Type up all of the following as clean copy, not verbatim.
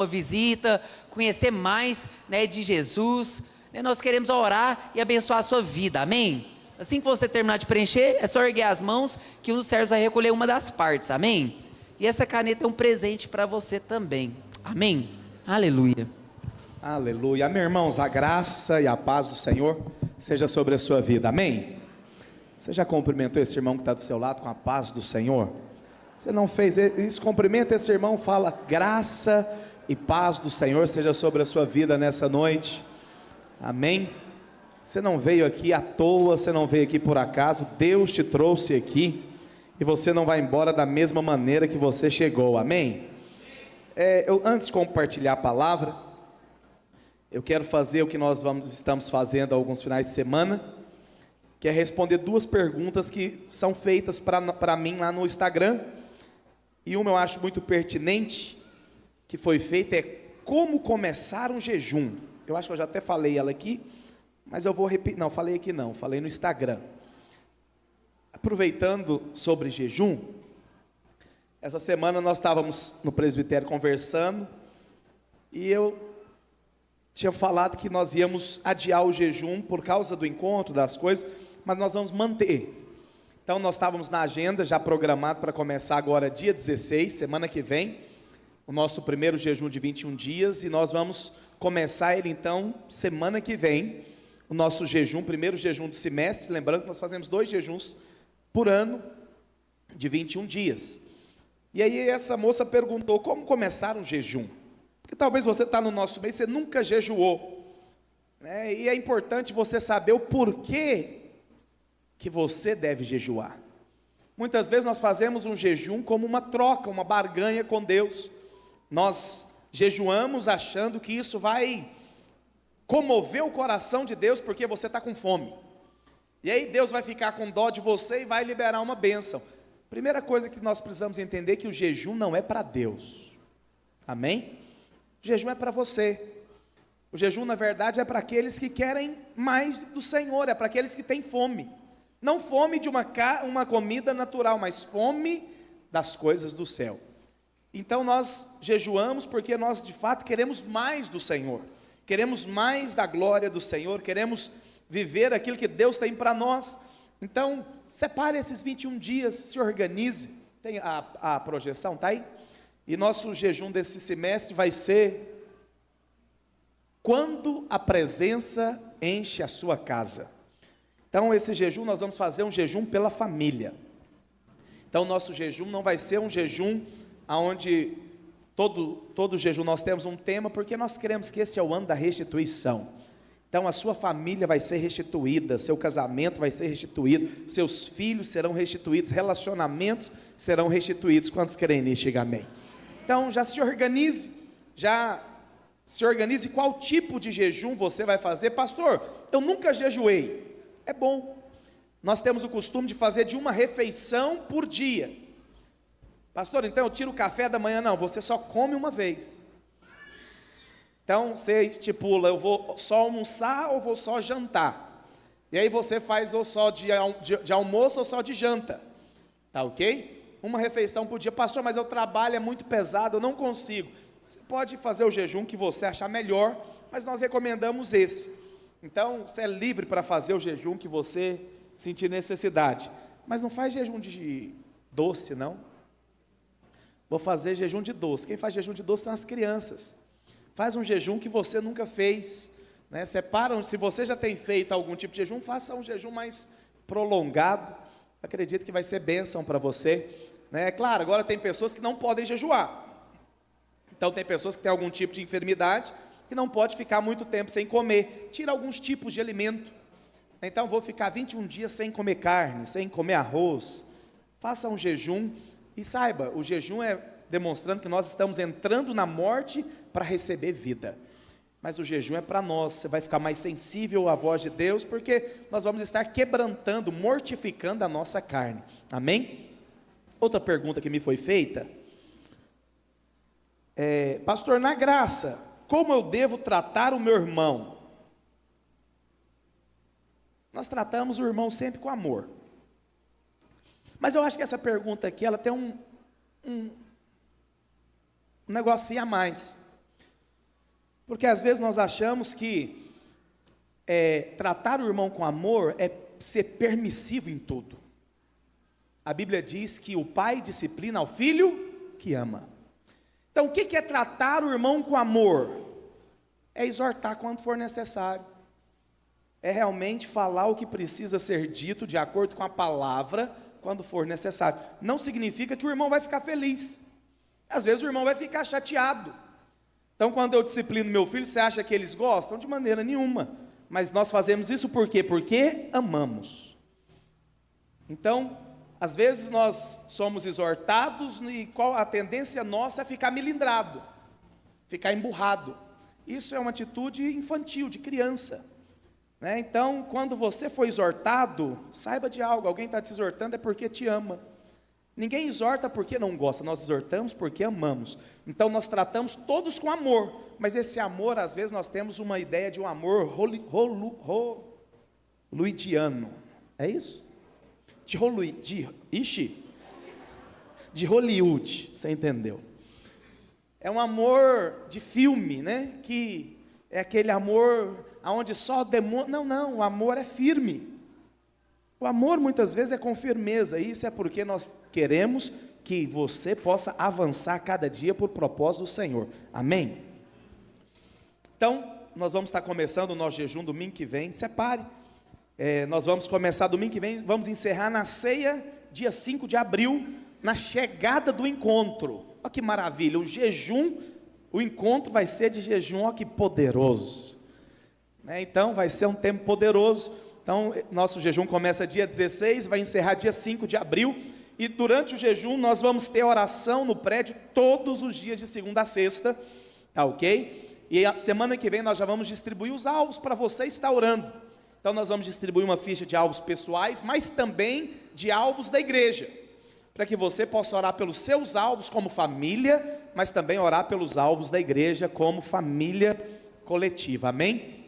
uma visita, conhecer mais, né, de Jesus, né? Nós queremos orar e abençoar a sua vida, amém? Assim que você terminar de preencher, é só erguer as mãos, que um dos servos vai recolher uma das partes, amém? E essa caneta é um presente para você também, amém? Aleluia. Aleluia. Amém, irmãos, a graça e a paz do Senhor seja sobre a sua vida, amém? Você já cumprimentou esse irmão que está do seu lado com a paz do Senhor? Você não fez isso? Cumprimenta esse irmão, fala: graça e paz do Senhor seja sobre a sua vida nessa noite, amém? Você não veio aqui à toa, você não veio aqui por acaso, Deus te trouxe aqui, e você não vai embora da mesma maneira que você chegou, amém? Antes de compartilhar a palavra, eu quero fazer o que nós estamos fazendo há alguns finais de semana, que é responder duas perguntas que são feitas para mim lá no Instagram, e uma eu acho muito pertinente, que foi feita, é como começar um jejum. Eu acho que eu já até falei ela aqui, mas eu vou repetir, não, falei aqui não, falei no Instagram. Aproveitando sobre jejum, essa semana nós estávamos no presbitério conversando, e eu tinha falado que nós íamos adiar o jejum por causa do encontro, das coisas, mas nós vamos manter. Então nós estávamos na agenda já programado para começar agora dia 16, semana que vem, o nosso primeiro jejum de 21 dias, e nós vamos começar ele então semana que vem, o nosso jejum, primeiro jejum do semestre. Lembrando que nós fazemos 2 jejuns por ano, de 21 dias. E aí essa moça perguntou: como começar um jejum? Porque talvez você está no nosso meio, você nunca jejuou, né? E é importante você saber o porquê que você deve jejuar. Muitas vezes nós fazemos um jejum como uma troca, uma barganha com Deus. Nós jejuamos achando que isso vai comover o coração de Deus, porque você está com fome. E aí Deus vai ficar com dó de você e vai liberar uma bênção. Primeira coisa que nós precisamos entender é que o jejum não é para Deus, amém? O jejum é para você. O jejum, na verdade, é para aqueles que querem mais do Senhor, é para aqueles que têm fome. Não fome de uma comida natural, mas fome das coisas do céu. Então nós jejuamos porque nós de fato queremos mais do Senhor, queremos mais da glória do Senhor, queremos viver aquilo que Deus tem para nós. Então separe esses 21 dias, se organize. Tem a projeção, tá aí? E nosso jejum desse semestre vai ser: quando a presença enche a sua casa. Então esse jejum nós vamos fazer um jejum pela família. Então nosso jejum não vai ser um jejum onde todo jejum nós temos um tema, porque nós queremos que esse é o ano da restituição. Então a sua família vai ser restituída, seu casamento vai ser restituído, seus filhos serão restituídos, relacionamentos serão restituídos. Quantos creem nisso? Diga amém. Então já se organize qual tipo de jejum você vai fazer. Pastor, eu nunca jejuei. É bom, nós temos o costume de fazer de uma refeição por dia. Pastor, então eu tiro o café da manhã. Não, você só come uma vez. Então você estipula: eu vou só almoçar ou vou só jantar. E aí você faz ou só de almoço ou só de janta. Tá ok? Uma refeição por dia. Pastor, mas eu trabalho, é muito pesado, eu não consigo. Você pode fazer o jejum que você achar melhor, mas nós recomendamos esse. Então você é livre para fazer o jejum que você sentir necessidade. Mas não faz jejum de doce, não. Vou fazer jejum de doce. Quem faz jejum de doce são as crianças. Faz um jejum que você nunca fez, né? Separa, se você já tem feito algum tipo de jejum, faça um jejum mais prolongado. Acredito que vai ser bênção para você, né? Claro, agora tem pessoas que não podem jejuar. Então tem pessoas que têm algum tipo de enfermidade que não pode ficar muito tempo sem comer. Tira alguns tipos de alimento. Então vou ficar 21 dias sem comer carne, sem comer arroz. Faça um jejum. E saiba, o jejum é demonstrando que nós estamos entrando na morte para receber vida. Mas o jejum é para nós. Você vai ficar mais sensível à voz de Deus, porque nós vamos estar quebrantando, mortificando a nossa carne. Amém? Outra pergunta que me foi feita é: pastor, na graça, como eu devo tratar o meu irmão? Nós tratamos o irmão sempre com amor. Mas eu acho que essa pergunta aqui, ela tem um negocinho a mais. Porque às vezes nós achamos que tratar o irmão com amor é ser permissivo em tudo. A Bíblia diz que o pai disciplina ao filho que ama. Então o que é tratar o irmão com amor? É exortar quando for necessário. É realmente falar o que precisa ser dito de acordo com a palavra quando for necessário. Não significa que o irmão vai ficar feliz. Às vezes o irmão vai ficar chateado. Então quando eu disciplino meu filho, você acha que eles gostam? De maneira nenhuma. Mas nós fazemos isso por quê? Porque amamos. Então, às vezes nós somos exortados e qual a tendência nossa é ficar melindrado, ficar emburrado. Isso é uma atitude infantil, de criança. Então, quando você for exortado, saiba de algo, alguém está te exortando é porque te ama. Ninguém exorta porque não gosta, nós exortamos porque amamos. Então, nós tratamos todos com amor, mas esse amor, às vezes, nós temos uma ideia de um amor hollywoodiano, é isso? De Hollywood, você entendeu? É um amor de filme, que é aquele amor onde só demônio. Não, o amor é firme. O amor muitas vezes é com firmeza. Isso é porque nós queremos que você possa avançar cada dia por propósito do Senhor. Amém? Então, nós vamos estar começando o nosso jejum domingo que vem. Separe. Nós vamos começar domingo que vem. Vamos encerrar na ceia, dia 5 de abril, na chegada do encontro. Olha que maravilha. O jejum, o encontro vai ser de jejum. Olha que poderoso. Então, vai ser um tempo poderoso. Então, nosso jejum começa dia 16, vai encerrar dia 5 de abril, e durante o jejum nós vamos ter oração no prédio todos os dias de segunda a sexta, tá ok? E a semana que vem nós já vamos distribuir os alvos para você estar orando. Então nós vamos distribuir uma ficha de alvos pessoais, mas também de alvos da igreja, para que você possa orar pelos seus alvos como família, mas também orar pelos alvos da igreja como família coletiva, amém?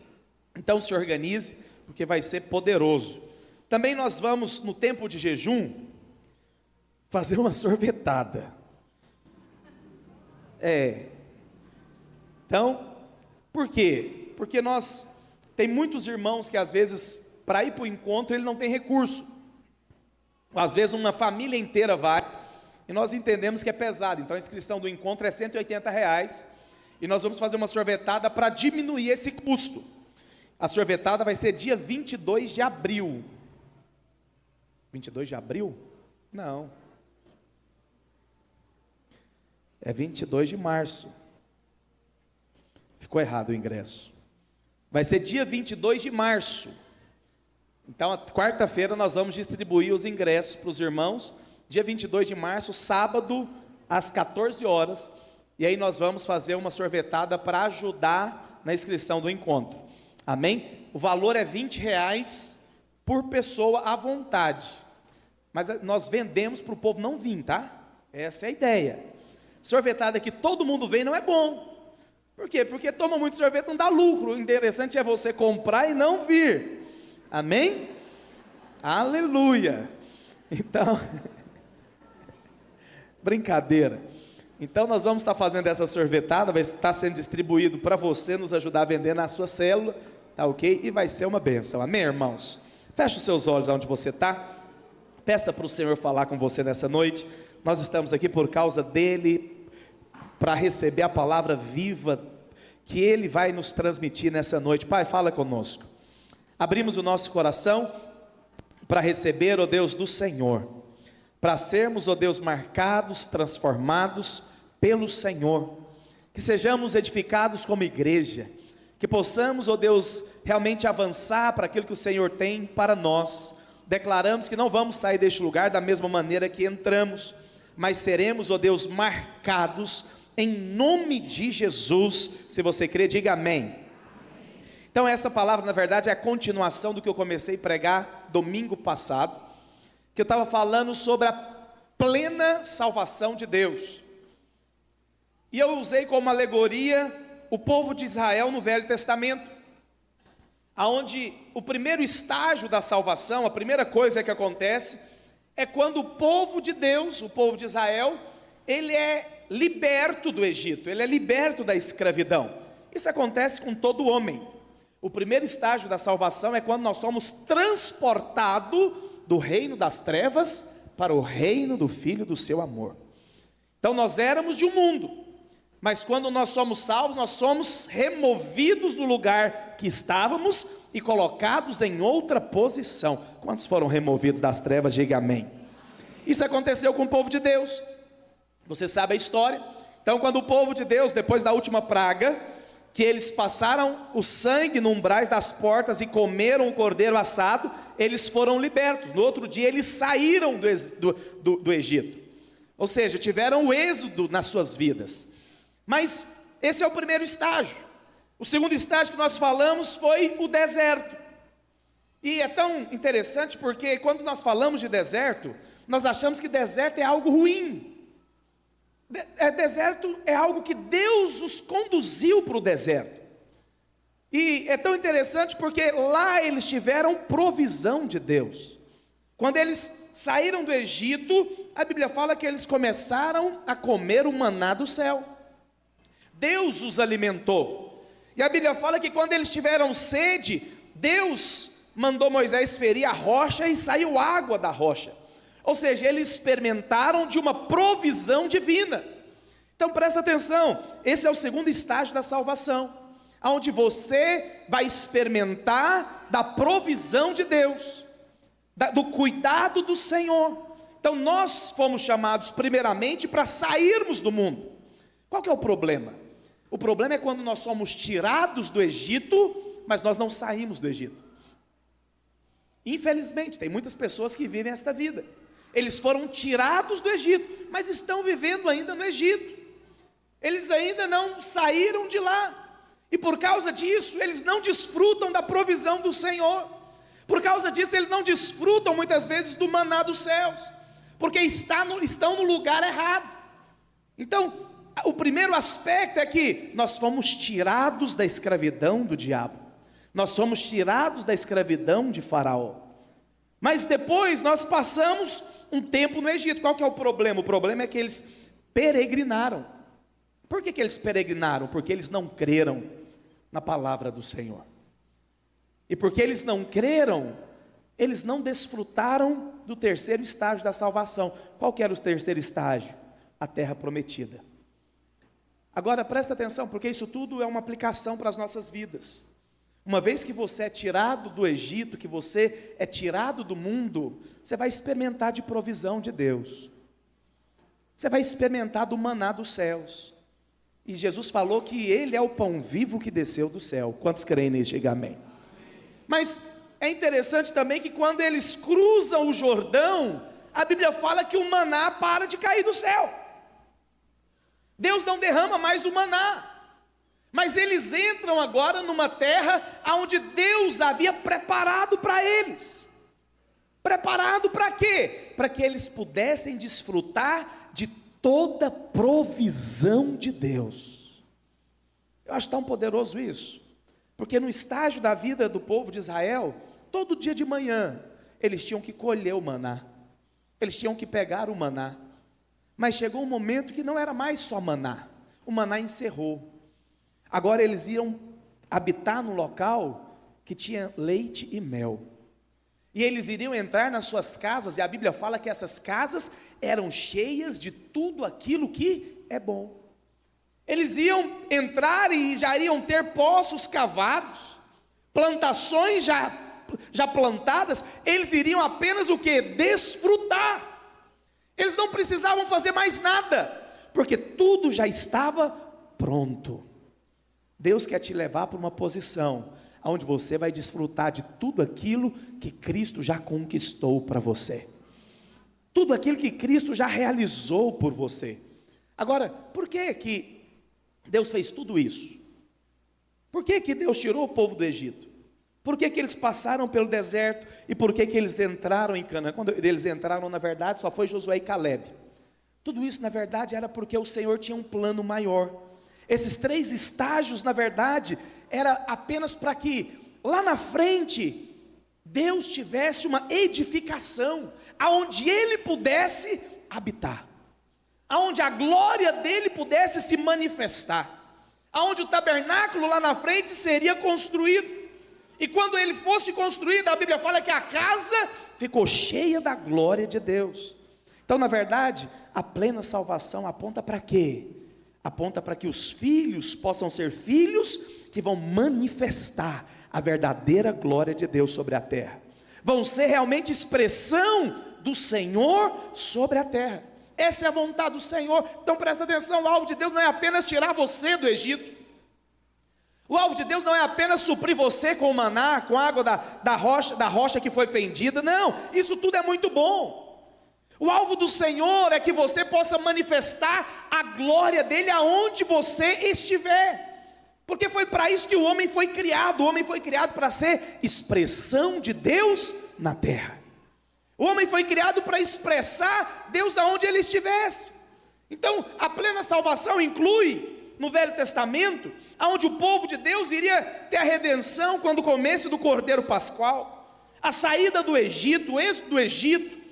Então se organize, porque vai ser poderoso. Também nós vamos, no tempo de jejum, fazer uma sorvetada. Então, por quê? Porque tem muitos irmãos que às vezes, para ir para o encontro, ele não tem recurso. Às vezes uma família inteira vai, e nós entendemos que é pesado. Então a inscrição do encontro é R$180, e nós vamos fazer uma sorvetada para diminuir esse custo. A sorvetada vai ser dia 22 de abril. 22 de abril? Não. É 22 de março. Ficou errado o ingresso. Vai ser dia 22 de março. Então, quarta-feira nós vamos distribuir os ingressos para os irmãos. Dia 22 de março, sábado, às 14 horas. E aí nós vamos fazer uma sorvetada para ajudar na inscrição do encontro. Amém? O valor é R$20 por pessoa à vontade. Mas nós vendemos para o povo não vir, tá? Essa é a ideia. Sorvetada que todo mundo vem não é bom. Por quê? Porque toma muito sorvete, não dá lucro. O interessante é você comprar e não vir. Amém? Aleluia. Então, brincadeira. Então nós vamos estar fazendo essa sorvetada, vai estar sendo distribuído para você nos ajudar a vender na sua célula, tá ok? E vai ser uma bênção, amém, irmãos? Feche os seus olhos onde você está, peça para o Senhor falar com você nessa noite. Nós estamos aqui por causa dEle, para receber a palavra viva, que Ele vai nos transmitir nessa noite. Pai, fala conosco. Abrimos o nosso coração, para receber, ó Deus, do Senhor, para sermos, ó Deus, marcados, transformados pelo Senhor, que sejamos edificados como igreja, que possamos, ó Deus, realmente avançar para aquilo que o Senhor tem para nós. Declaramos que não vamos sair deste lugar da mesma maneira que entramos, mas seremos, ó Deus, marcados em nome de Jesus. Se você crê, diga amém. Então essa palavra na verdade é a continuação do que eu comecei a pregar domingo passado, que eu estava falando sobre a plena salvação de Deus. E eu usei como alegoria o povo de Israel no Velho Testamento, aonde o primeiro estágio da salvação, a primeira coisa que acontece, é quando o povo de Deus, o povo de Israel, ele é liberto do Egito, ele é liberto da escravidão. Isso acontece com todo homem. O primeiro estágio da salvação é quando nós somos transportados do reino das trevas para o reino do Filho do seu amor. Então nós éramos de um mundo, mas quando nós somos salvos, nós somos removidos do lugar que estávamos e colocados em outra posição. Quantos foram removidos das trevas? Diga amém. Isso aconteceu com o povo de Deus. Você sabe a história. Então quando o povo de Deus, depois da última praga, que eles passaram o sangue no umbrais das portas e comeram o cordeiro assado, eles foram libertos. No outro dia eles saíram do Egito. Ou seja, tiveram o êxodo nas suas vidas. Mas esse é o primeiro estágio. O segundo estágio que nós falamos foi o deserto. E é tão interessante porque quando nós falamos de deserto, nós achamos que deserto é algo ruim. Deserto é algo que Deus os conduziu para o deserto. E é tão interessante porque lá eles tiveram provisão de Deus. Quando eles saíram do Egito, a Bíblia fala que eles começaram a comer o maná do céu. Deus os alimentou. E a Bíblia fala que quando eles tiveram sede, Deus mandou Moisés ferir a rocha e saiu água da rocha. Ou seja, eles experimentaram de uma provisão divina. Então presta atenção, esse é o segundo estágio da salvação, onde você vai experimentar da provisão de Deus, do cuidado do Senhor. Então nós fomos chamados primeiramente para sairmos do mundo. Qual que é o problema? O problema é quando nós somos tirados do Egito, mas nós não saímos do Egito. Infelizmente, tem muitas pessoas que vivem esta vida. Eles foram tirados do Egito, mas estão vivendo ainda no Egito. Eles ainda não saíram de lá. E por causa disso, eles não desfrutam da provisão do Senhor. Por causa disso, eles não desfrutam muitas vezes do maná dos céus, porque estão no lugar errado. Então, o primeiro aspecto é que nós fomos tirados da escravidão do diabo. Nós fomos tirados da escravidão de Faraó. Mas depois nós passamos um tempo no Egito. Qual que é o problema? O problema é que eles peregrinaram. Por que eles peregrinaram? Porque eles não creram na palavra do Senhor. E porque eles não creram, eles não desfrutaram do terceiro estágio da salvação. Qual que era o terceiro estágio? A terra prometida. Agora presta atenção, porque isso tudo é uma aplicação para as nossas vidas. Uma vez que você é tirado do Egito, que você é tirado do mundo, você vai experimentar de provisão de Deus. Você vai experimentar do maná dos céus. E Jesus falou que Ele é o pão vivo que desceu do céu. Quantos creem nisso? Diga amém. Mas é interessante também que quando eles cruzam o Jordão, a Bíblia fala que o maná para de cair do céu. Deus não derrama mais o maná. Mas eles entram agora numa terra onde Deus havia preparado para eles. Preparado para quê? Para que eles pudessem desfrutar de toda provisão de Deus. Eu acho tão poderoso isso, porque no estágio da vida do povo de Israel, todo dia de manhã, eles tinham que colher o maná, eles tinham que pegar o maná, mas chegou um momento que não era mais só maná, o maná encerrou. Agora eles iam habitar num local que tinha leite e mel. E eles iriam entrar nas suas casas, e a Bíblia fala que essas casas eram cheias de tudo aquilo que é bom. Eles iam entrar e já iriam ter poços cavados, plantações já plantadas, eles iriam apenas o quê? Desfrutar. Eles não precisavam fazer mais nada, porque tudo já estava pronto. Deus quer te levar para uma posição onde você vai desfrutar de tudo aquilo que Cristo já conquistou para você. Tudo aquilo que Cristo já realizou por você. Agora, por que Deus fez tudo isso? Por que Deus tirou o povo do Egito? Por que eles passaram pelo deserto? E por que eles entraram em Canaã? Quando eles entraram, na verdade, só foi Josué e Calebe. Tudo isso, na verdade, era porque o Senhor tinha um plano maior. Esses 3 estágios, na verdade, era apenas para que lá na frente Deus tivesse uma edificação, aonde Ele pudesse habitar, aonde a glória dele pudesse se manifestar, aonde o tabernáculo lá na frente seria construído. E quando ele fosse construído, a Bíblia fala que a casa ficou cheia da glória de Deus. Então, na verdade, a plena salvação aponta para quê? Aponta para que os filhos possam ser filhos que vão manifestar a verdadeira glória de Deus sobre a terra. Vão ser realmente expressão do Senhor sobre a terra. Essa é a vontade do Senhor. Então presta atenção, o alvo de Deus não é apenas tirar você do Egito. O alvo de Deus não é apenas suprir você com o maná, com a água da rocha que foi fendida. Não, isso tudo é muito bom. O alvo do Senhor é que você possa manifestar a glória dele aonde você estiver. Porque foi para isso que o homem foi criado. O homem foi criado para ser expressão de Deus na terra. O homem foi criado para expressar Deus aonde ele estivesse. Então, a plena salvação inclui, no Velho Testamento, aonde o povo de Deus iria ter a redenção quando comesse do Cordeiro Pascual, a saída do Egito, o êxodo do Egito.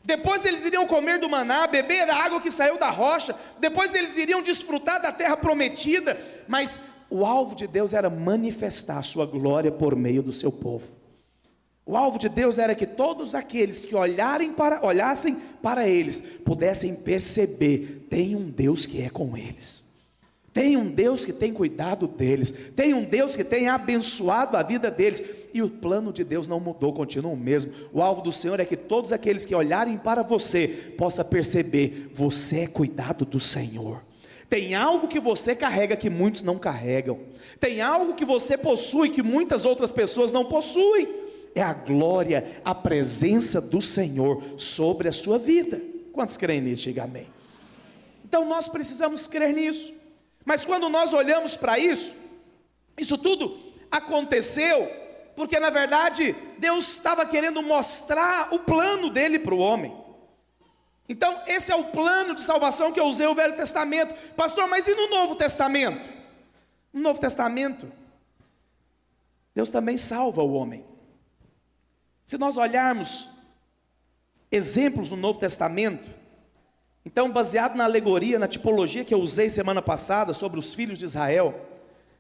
Depois eles iriam comer do maná, beber da água que saiu da rocha. Depois eles iriam desfrutar da terra prometida. Mas o alvo de Deus era manifestar a sua glória por meio do seu povo. O alvo de Deus era que todos aqueles que olhassem para eles, pudessem perceber, tem um Deus que é com eles. Tem um Deus que tem cuidado deles. Tem um Deus que tem abençoado a vida deles. E o plano de Deus não mudou, continua o mesmo. O alvo do Senhor é que todos aqueles que olharem para você, possam perceber, você é cuidado do Senhor. Tem algo que você carrega que muitos não carregam. Tem algo que você possui que muitas outras pessoas não possuem. É a glória, a presença do Senhor sobre a sua vida. Quantos creem nisso? Diga amém. Então nós precisamos crer nisso. Mas quando nós olhamos para isso tudo aconteceu porque na verdade Deus estava querendo mostrar o plano dele para o homem. Então esse é o plano de salvação que eu usei o Velho Testamento. Pastor, mas e no Novo Testamento? No Novo Testamento, Deus também salva o homem. Se nós olharmos exemplos no Novo Testamento, então, baseado na alegoria, na tipologia que eu usei semana passada sobre os filhos de Israel,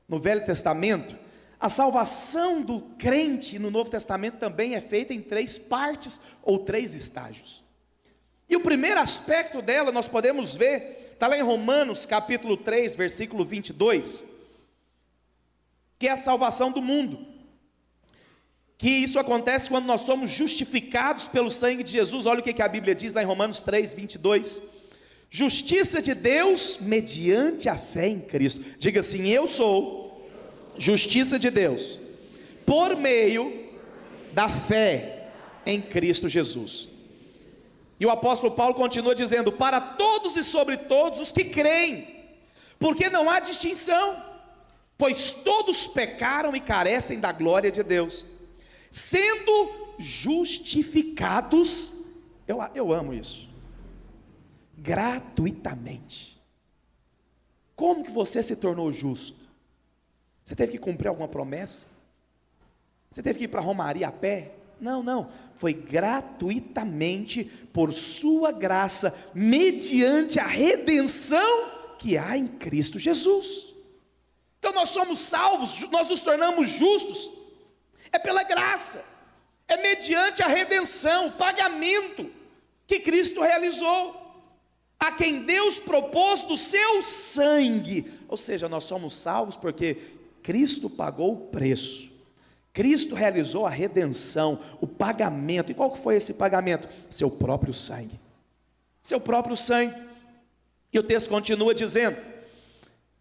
no Velho Testamento, a salvação do crente no Novo Testamento também é feita em 3 partes ou 3 estágios. E o primeiro aspecto dela nós podemos ver, está lá em Romanos capítulo 3, versículo 22, que é a salvação do mundo. Que isso acontece quando nós somos justificados pelo sangue de Jesus. Olha o que a Bíblia diz lá em Romanos 3, 22. Justiça de Deus mediante a fé em Cristo. Diga assim: eu sou justiça de Deus por meio da fé em Cristo Jesus. E o apóstolo Paulo continua dizendo: para todos e sobre todos os que creem, porque não há distinção, pois todos pecaram e carecem da glória de Deus, sendo justificados, eu amo isso, gratuitamente. Como que você se tornou justo? Você teve que cumprir alguma promessa? Você teve que ir para a Romaria a pé? Não, foi gratuitamente, por sua graça, mediante a redenção que há em Cristo Jesus. Então nós somos salvos, nós nos tornamos justos, é pela graça, é mediante a redenção, o pagamento que Cristo realizou, a quem Deus propôs do seu sangue. Ou seja, nós somos salvos porque Cristo pagou o preço, Cristo realizou a redenção, o pagamento. E qual que foi esse pagamento? Seu próprio sangue, seu próprio sangue. E o texto continua dizendo,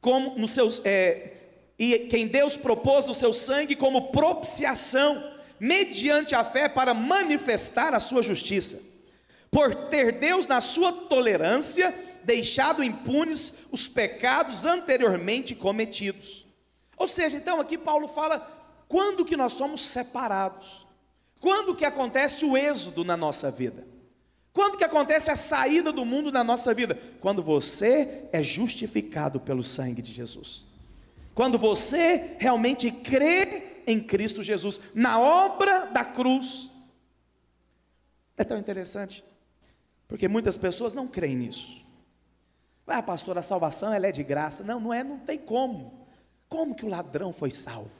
como nos seus, e quem Deus propôs no seu sangue como propiciação, mediante a fé, para manifestar a sua justiça, por ter Deus na sua tolerância deixado impunes os pecados anteriormente cometidos. Ou seja, então aqui Paulo fala, quando que nós somos separados? Quando que acontece o êxodo na nossa vida? Quando que acontece a saída do mundo na nossa vida? Quando você é justificado pelo sangue de Jesus. Quando você realmente crê em Cristo Jesus, na obra da cruz. É tão interessante, porque muitas pessoas não creem nisso. Ah, pastor, a salvação ela é de graça. Não é, não tem como. Como que o ladrão foi salvo?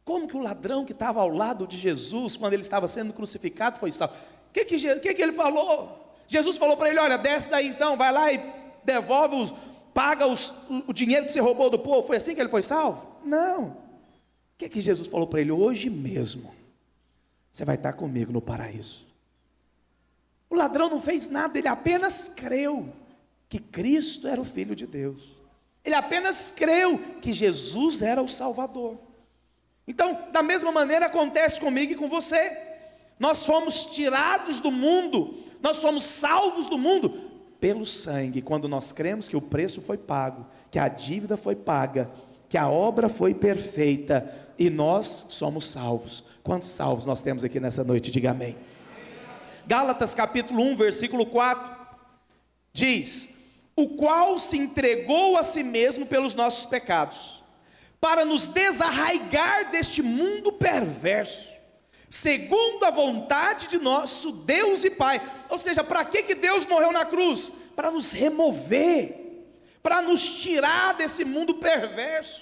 Como que o ladrão que estava ao lado de Jesus, quando ele estava sendo crucificado, foi salvo? O que ele falou? Jesus falou para ele: olha, desce daí então, vai lá e devolve, paga o dinheiro que você roubou do povo. Foi assim que ele foi salvo? Não. O que Jesus falou para ele? Hoje mesmo, você vai estar comigo no paraíso. O ladrão não fez nada, ele apenas creu que Cristo era o Filho de Deus. Ele apenas creu que Jesus era o Salvador. Então, da mesma maneira acontece comigo e com você. Nós fomos tirados do mundo, nós somos salvos do mundo pelo sangue, quando nós cremos que o preço foi pago, que a dívida foi paga, que a obra foi perfeita, e nós somos salvos. Quantos salvos nós temos aqui nessa noite? Diga amém. Gálatas capítulo 1, versículo 4, diz: o qual se entregou a si mesmo pelos nossos pecados, para nos desarraigar deste mundo perverso, segundo a vontade de nosso Deus e Pai. Ou seja, para que Deus morreu na cruz? Para nos remover, para nos tirar desse mundo perverso,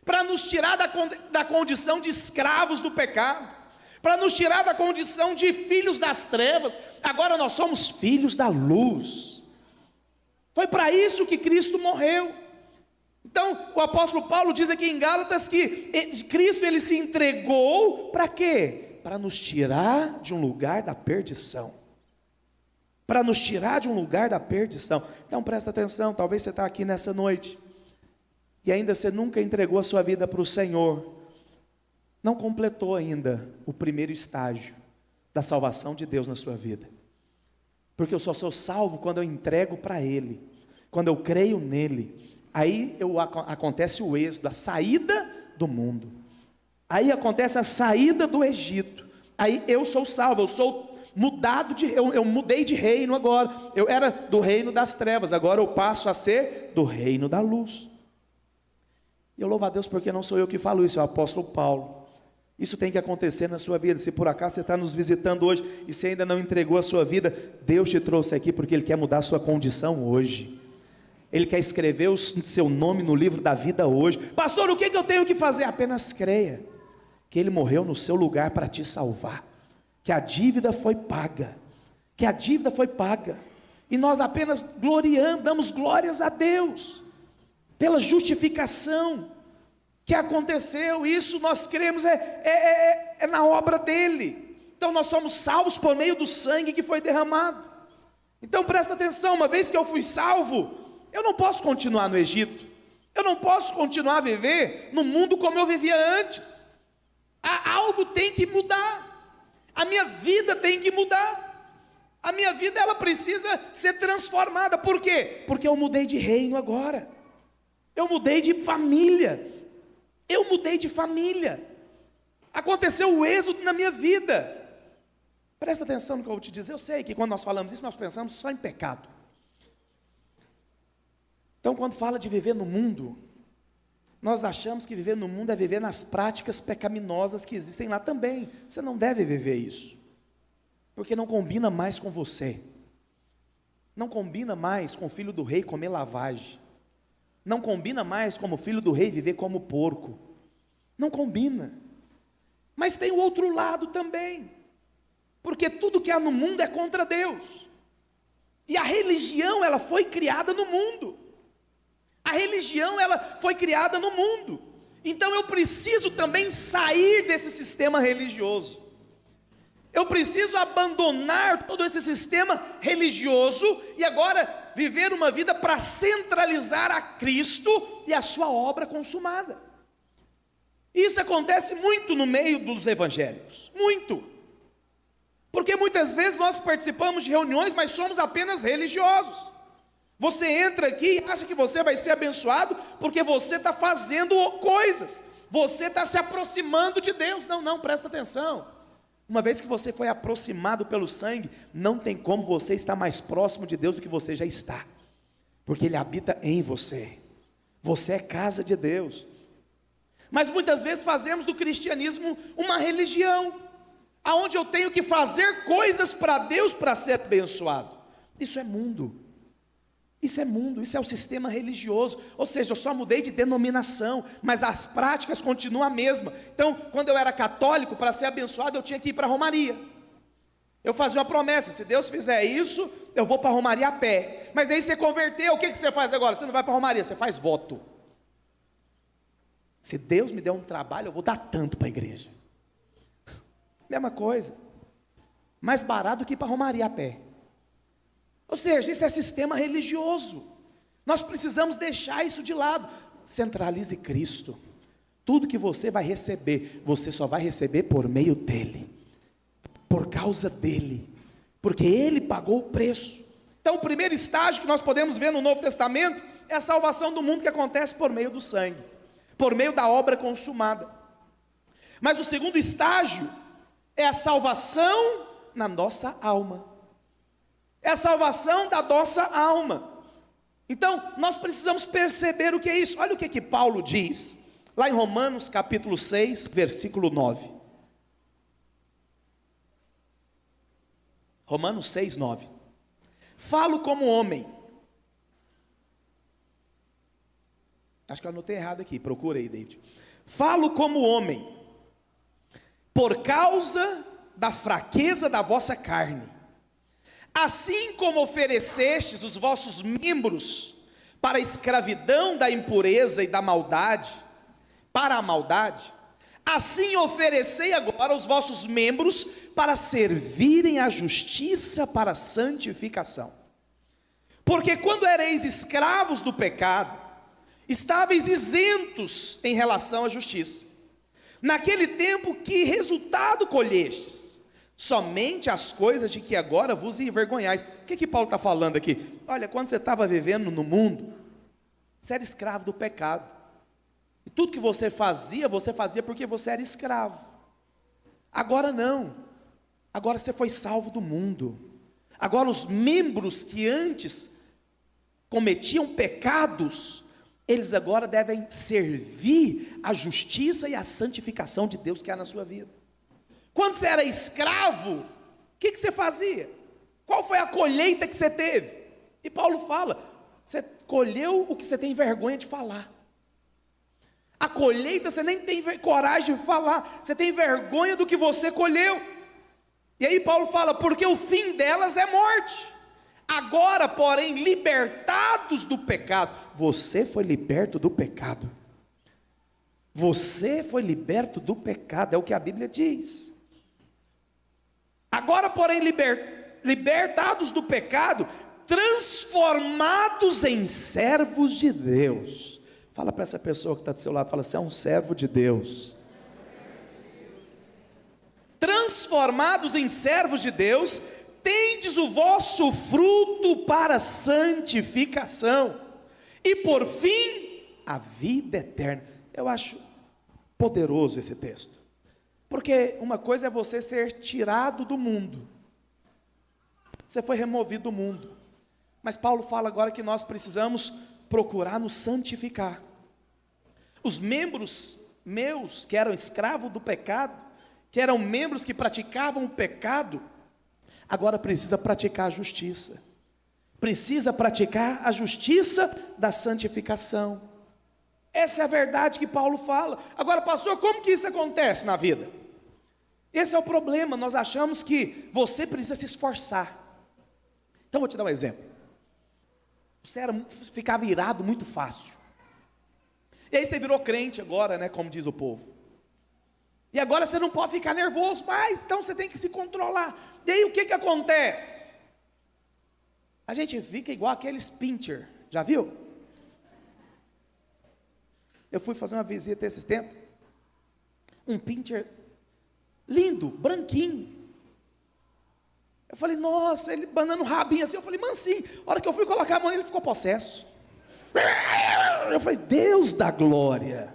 para nos tirar da condição de escravos do pecado, para nos tirar da condição de filhos das trevas. Agora nós somos filhos da luz. Foi para isso que Cristo morreu. Então, o apóstolo Paulo diz aqui em Gálatas que Cristo, ele se entregou para quê? Para nos tirar de um lugar da perdição. Para nos tirar de um lugar da perdição. Então presta atenção, talvez você está aqui nessa noite e ainda você nunca entregou a sua vida para o Senhor, não completou ainda o primeiro estágio da salvação de Deus na sua vida. Porque eu só sou salvo quando eu entrego para Ele, quando eu creio nele. Aí acontece o êxodo, a saída do mundo. Aí acontece a saída do Egito. Aí eu sou salvo, eu sou mudado eu mudei de reino agora. Eu era do reino das trevas, agora eu passo a ser do reino da luz. E eu louvo a Deus porque não sou eu que falo isso, é o apóstolo Paulo. Isso tem que acontecer na sua vida. Se por acaso você está nos visitando hoje e você ainda não entregou a sua vida, Deus te trouxe aqui porque Ele quer mudar a sua condição hoje. Ele quer escrever o seu nome no livro da vida hoje. Pastor, o que eu tenho que fazer? Apenas creia que Ele morreu no seu lugar para te salvar, que a dívida foi paga, que a dívida foi paga, e nós apenas gloriamos, damos glórias a Deus pela justificação que aconteceu. Isso nós cremos é na obra dele. Então nós somos salvos por meio do sangue que foi derramado. Então presta atenção, uma vez que eu fui salvo, eu não posso continuar no Egito, eu não posso continuar a viver no mundo como eu vivia antes. Algo tem que mudar, a minha vida tem que mudar, a minha vida ela precisa ser transformada. Por quê? Porque eu mudei de reino agora, eu mudei de família, aconteceu o êxodo na minha vida. Presta atenção no que eu vou te dizer. Eu sei que quando nós falamos isso, nós pensamos só em pecado. Então, quando fala de viver no mundo, nós achamos que viver no mundo é viver nas práticas pecaminosas que existem lá também. Você não deve viver isso, porque não combina mais com você, não combina mais com o filho do rei comer lavagem, não combina mais como filho do rei viver como porco, não combina. Mas tem o outro lado também, porque tudo que há no mundo é contra Deus, e a religião ela foi criada no mundo. A religião ela foi criada no mundo. Então eu preciso também sair desse sistema religioso. Eu preciso abandonar todo esse sistema religioso e agora viver uma vida para centralizar a Cristo e a sua obra consumada. Isso acontece muito no meio dos evangélicos, muito. Porque muitas vezes nós participamos de reuniões, mas somos apenas religiosos. Você entra aqui e acha que você vai ser abençoado porque você está fazendo coisas, você está se aproximando de Deus. Não, presta atenção. Uma vez que você foi aproximado pelo sangue, não tem como você estar mais próximo de Deus do que você já está, porque Ele habita em você. Você é casa de Deus. Mas muitas vezes fazemos do cristianismo uma religião, aonde eu tenho que fazer coisas para Deus para ser abençoado. Isso é mundo. Isso é mundo, isso é o sistema religioso. Ou seja, eu só mudei de denominação, mas as práticas continuam a mesma. Então, quando eu era católico, para ser abençoado, eu tinha que ir para a Romaria. Eu fazia uma promessa: se Deus fizer isso, eu vou para a Romaria a pé. Mas aí você converteu, o que você faz agora? Você não vai para a Romaria, você faz voto. Se Deus me der um trabalho, eu vou dar tanto para a igreja. Mesma coisa. Mais barato do que ir para a Romaria a pé. Ou seja, isso é sistema religioso. Nós precisamos deixar isso de lado. Centralize Cristo. Tudo que você vai receber, você só vai receber por meio dEle, por causa dEle, porque Ele pagou o preço. Então o primeiro estágio que nós podemos ver no Novo Testamento é a salvação do mundo, que acontece por meio do sangue, por meio da obra consumada. Mas o segundo estágio é a salvação na nossa alma. É a salvação da nossa alma. Então, nós precisamos perceber o que é isso. Olha o que Paulo diz, lá em Romanos capítulo 6, versículo 9. Romanos 6, 9. Falo como homem. Acho que eu anotei errado aqui, procura aí, David. Falo como homem, por causa da fraqueza da vossa carne. Assim como oferecestes os vossos membros para a escravidão da impureza e da maldade, para a maldade, assim oferecei agora os vossos membros para servirem à justiça, para a santificação. Porque quando ereis escravos do pecado, estáveis isentos em relação à justiça. Naquele tempo, que resultado colhestes? Somente as coisas de que agora vos envergonhais. O que Paulo está falando aqui? Olha, quando você estava vivendo no mundo, você era escravo do pecado. E tudo que você fazia porque você era escravo. Agora não. Agora você foi salvo do mundo. Agora os membros que antes cometiam pecados, eles agora devem servir a justiça e a santificação de Deus que há na sua vida. Quando você era escravo, o que você fazia? Qual foi a colheita que você teve? E Paulo fala, você colheu o que você tem vergonha de falar. A colheita você nem tem coragem de falar, você tem vergonha do que você colheu. E aí Paulo fala, porque o fim delas é morte. Agora, porém, libertados do pecado. Você foi liberto do pecado. Você foi liberto do pecado, é o que a Bíblia diz. Agora, porém, libertados do pecado, transformados em servos de Deus. Fala para essa pessoa que está do seu lado, fala, você é um servo de Deus. Transformados em servos de Deus, tendes o vosso fruto para a santificação, e por fim, a vida eterna. Eu acho poderoso esse texto. Porque uma coisa é você ser tirado do mundo. Você foi removido do mundo. Mas Paulo fala agora que nós precisamos procurar nos santificar. Os membros meus, que eram escravos do pecado, que eram membros que praticavam o pecado, agora precisa praticar a justiça. Precisa praticar a justiça da santificação. Essa é a verdade que Paulo fala. Agora, pastor, como que isso acontece na vida? Esse é o problema, nós achamos que você precisa se esforçar. Então vou te dar um exemplo. Você ficava irado muito fácil. E aí você virou crente agora, né, como diz o povo. E agora você não pode ficar nervoso mais, então você tem que se controlar. E aí o que acontece? A gente fica igual aqueles pincher, já viu? Eu fui fazer uma visita esses tempos. Um pincher lindo, branquinho. Eu falei, nossa, ele banando o rabinho assim. Eu falei, mansinho. A hora que eu fui colocar a mão, ele ficou possesso. Eu falei, Deus da glória.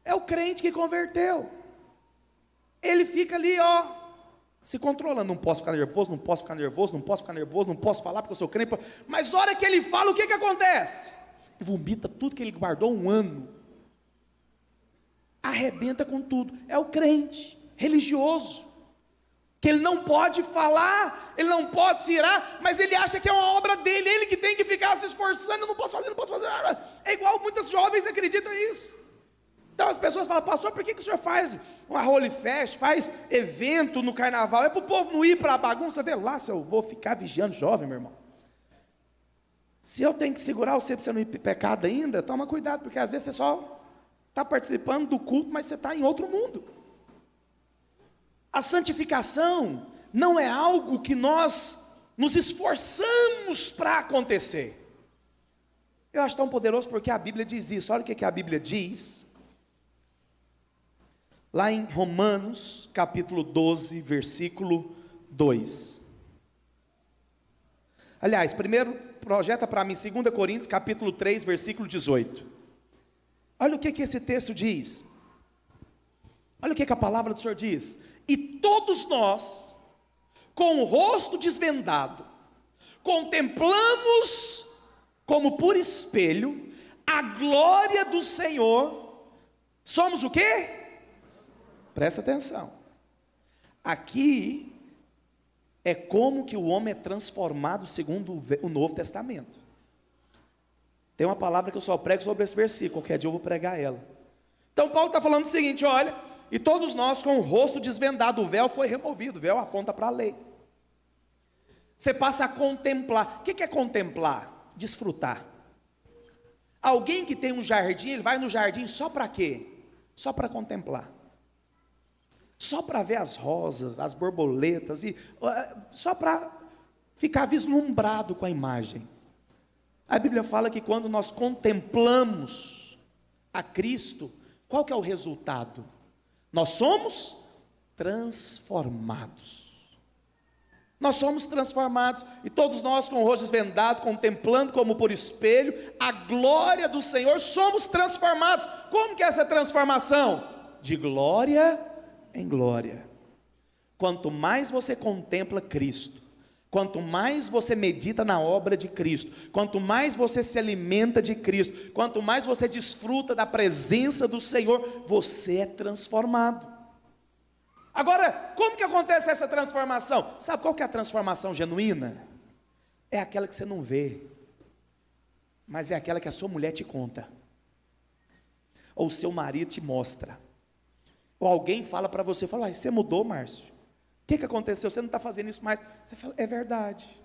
É o crente que converteu. Ele fica ali, ó, se controlando. Não posso ficar nervoso, não posso ficar nervoso, não posso ficar nervoso, não posso falar porque eu sou crente. Mas a hora que ele fala, o que acontece? Ele vomita tudo que ele guardou um ano. Arrebenta com tudo. É o crente religioso. que ele não pode falar, ele não pode se irar, mas ele acha que é uma obra dele, ele que tem que ficar se esforçando, eu não posso fazer. É igual muitas jovens acreditam nisso. Então as pessoas falam, pastor, por que o senhor faz uma Holy Fest, faz evento no carnaval? É para o povo não ir para a bagunça, vê lá se eu vou ficar vigiando jovem, meu irmão. Se eu tenho que segurar você para você não ir para pecado ainda, toma cuidado, porque às vezes você só está participando do culto, mas você está em outro mundo. A santificação não é algo que nós nos esforçamos para acontecer. Eu acho tão poderoso porque a Bíblia diz isso. Olha o que a Bíblia diz. Lá em Romanos, capítulo 12, versículo 2. Aliás, primeiro projeta para mim 2 Coríntios, capítulo 3, versículo 18. Olha o que esse texto diz. Olha o que a palavra do Senhor diz. E todos nós, com o rosto desvendado, contemplamos como por espelho a glória do Senhor. Somos o quê? Presta atenção. Aqui é como que o homem é transformado segundo o Novo Testamento. Tem uma palavra que eu só prego sobre esse versículo, qualquer dia eu vou pregar ela. Então Paulo está falando o seguinte, olha, e todos nós com o rosto desvendado, o véu foi removido, o véu aponta para a lei. Você passa a contemplar. O que é contemplar? Desfrutar. Alguém que tem um jardim, ele vai no jardim só para quê? Só para contemplar. Só para ver as rosas, as borboletas, só para ficar vislumbrado com a imagem. A Bíblia fala que quando nós contemplamos a Cristo, qual que é o resultado? Nós somos transformados. Nós somos transformados, e todos nós com o rosto desvendado, contemplando como por espelho, a glória do Senhor, somos transformados. Como que é essa transformação? De glória em glória. Quanto mais você contempla Cristo, quanto mais você medita na obra de Cristo, quanto mais você se alimenta de Cristo, quanto mais você desfruta da presença do Senhor, você é transformado. Agora, como que acontece essa transformação? Sabe qual que é a transformação genuína? É aquela que você não vê, mas é aquela que a sua mulher te conta, ou o seu marido te mostra, ou alguém fala para você, fala, você mudou, Márcio? O que aconteceu? Você não está fazendo isso mais. Você fala, é verdade.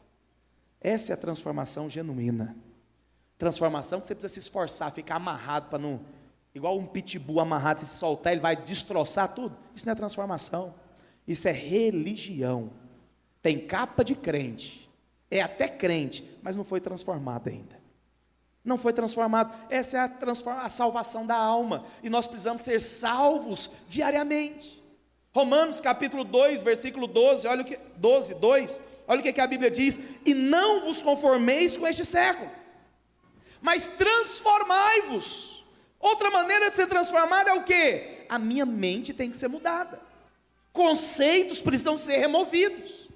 Essa é a transformação genuína. Transformação que você precisa se esforçar, ficar amarrado para não... Igual um pitbull amarrado, se soltar, ele vai destroçar tudo. Isso não é transformação. Isso é religião. Tem capa de crente. É até crente, mas não foi transformado ainda. Não foi transformado. Essa é a salvação da alma. E nós precisamos ser salvos diariamente. Romanos capítulo 2, versículo 12, olha o que, 12, 2, olha o que a Bíblia diz, e não vos conformeis com este século, mas transformai-vos. Outra maneira de ser transformado é o quê? A minha mente tem que ser mudada, conceitos precisam ser removidos.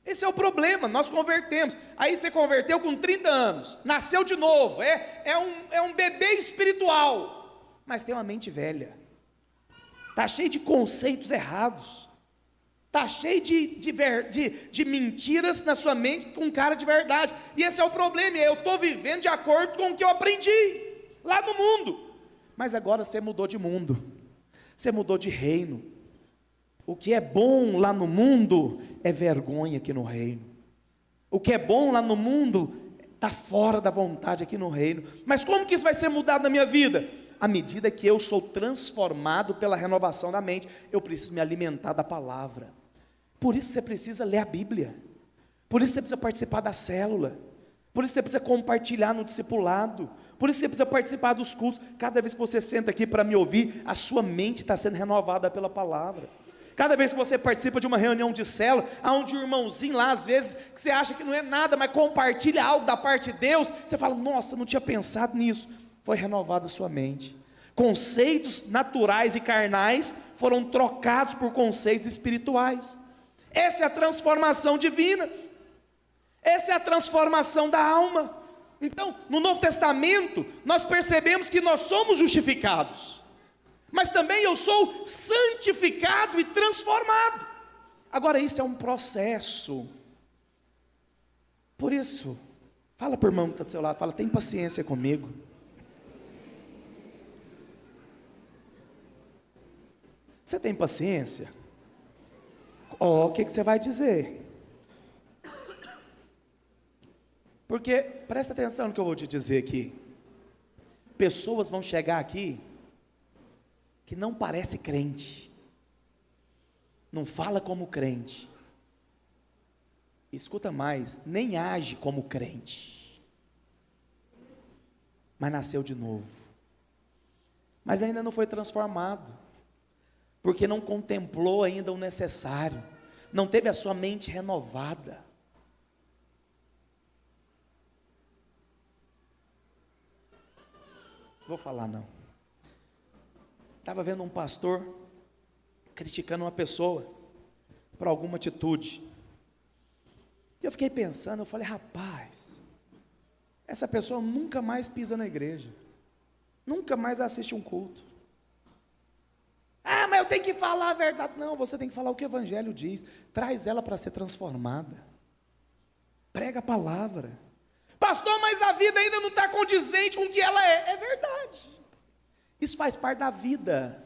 Esse é o problema, nós convertemos, aí você converteu com 30 anos, nasceu de novo, é um bebê espiritual, mas tem uma mente velha. Está cheio de conceitos errados. Está cheio de mentiras na sua mente com cara de verdade. E esse é o problema. Eu estou vivendo de acordo com o que eu aprendi lá no mundo. Mas agora você mudou de mundo. Você mudou de reino. O que é bom lá no mundo é vergonha aqui no reino. O que é bom lá no mundo está fora da vontade aqui no reino. Mas como que isso vai ser mudado na minha vida? À medida que eu sou transformado pela renovação da mente, eu preciso me alimentar da palavra. Por isso você precisa ler a Bíblia. Por isso você precisa participar da célula. Por isso você precisa compartilhar no discipulado. Por isso você precisa participar dos cultos. Cada vez que você senta aqui para me ouvir, a sua mente está sendo renovada pela palavra. Cada vez que você participa de uma reunião de célula, onde um irmãozinho lá, às vezes, que você acha que não é nada, mas compartilha algo da parte de Deus, você fala, nossa, não tinha pensado nisso. Foi renovada a sua mente. Conceitos naturais e carnais foram trocados por conceitos espirituais. Essa é a transformação divina. Essa é a transformação da alma. Então, no Novo Testamento, nós percebemos que nós somos justificados, mas também eu sou santificado e transformado. Agora, isso é um processo. Por isso, fala para o irmão que está do seu lado, fala, tem paciência comigo. Você tem paciência? O que você vai dizer? Porque, presta atenção no que eu vou te dizer aqui. Pessoas vão chegar aqui que não parece crente, não fala como crente, escuta mais, nem age como crente, mas nasceu de novo, mas ainda não foi transformado, porque não contemplou ainda o necessário, não teve a sua mente renovada. Vou falar não. Estava vendo um pastor criticando uma pessoa por alguma atitude. E eu fiquei pensando, eu falei, rapaz, essa pessoa nunca mais pisa na igreja, nunca mais assiste um culto. Ah, mas eu tenho que falar a verdade. Não, você tem que falar o que o Evangelho diz. Traz ela para ser transformada. Prega a palavra. Pastor, mas a vida ainda não está condizente com o que ela é. É verdade. Isso faz parte da vida.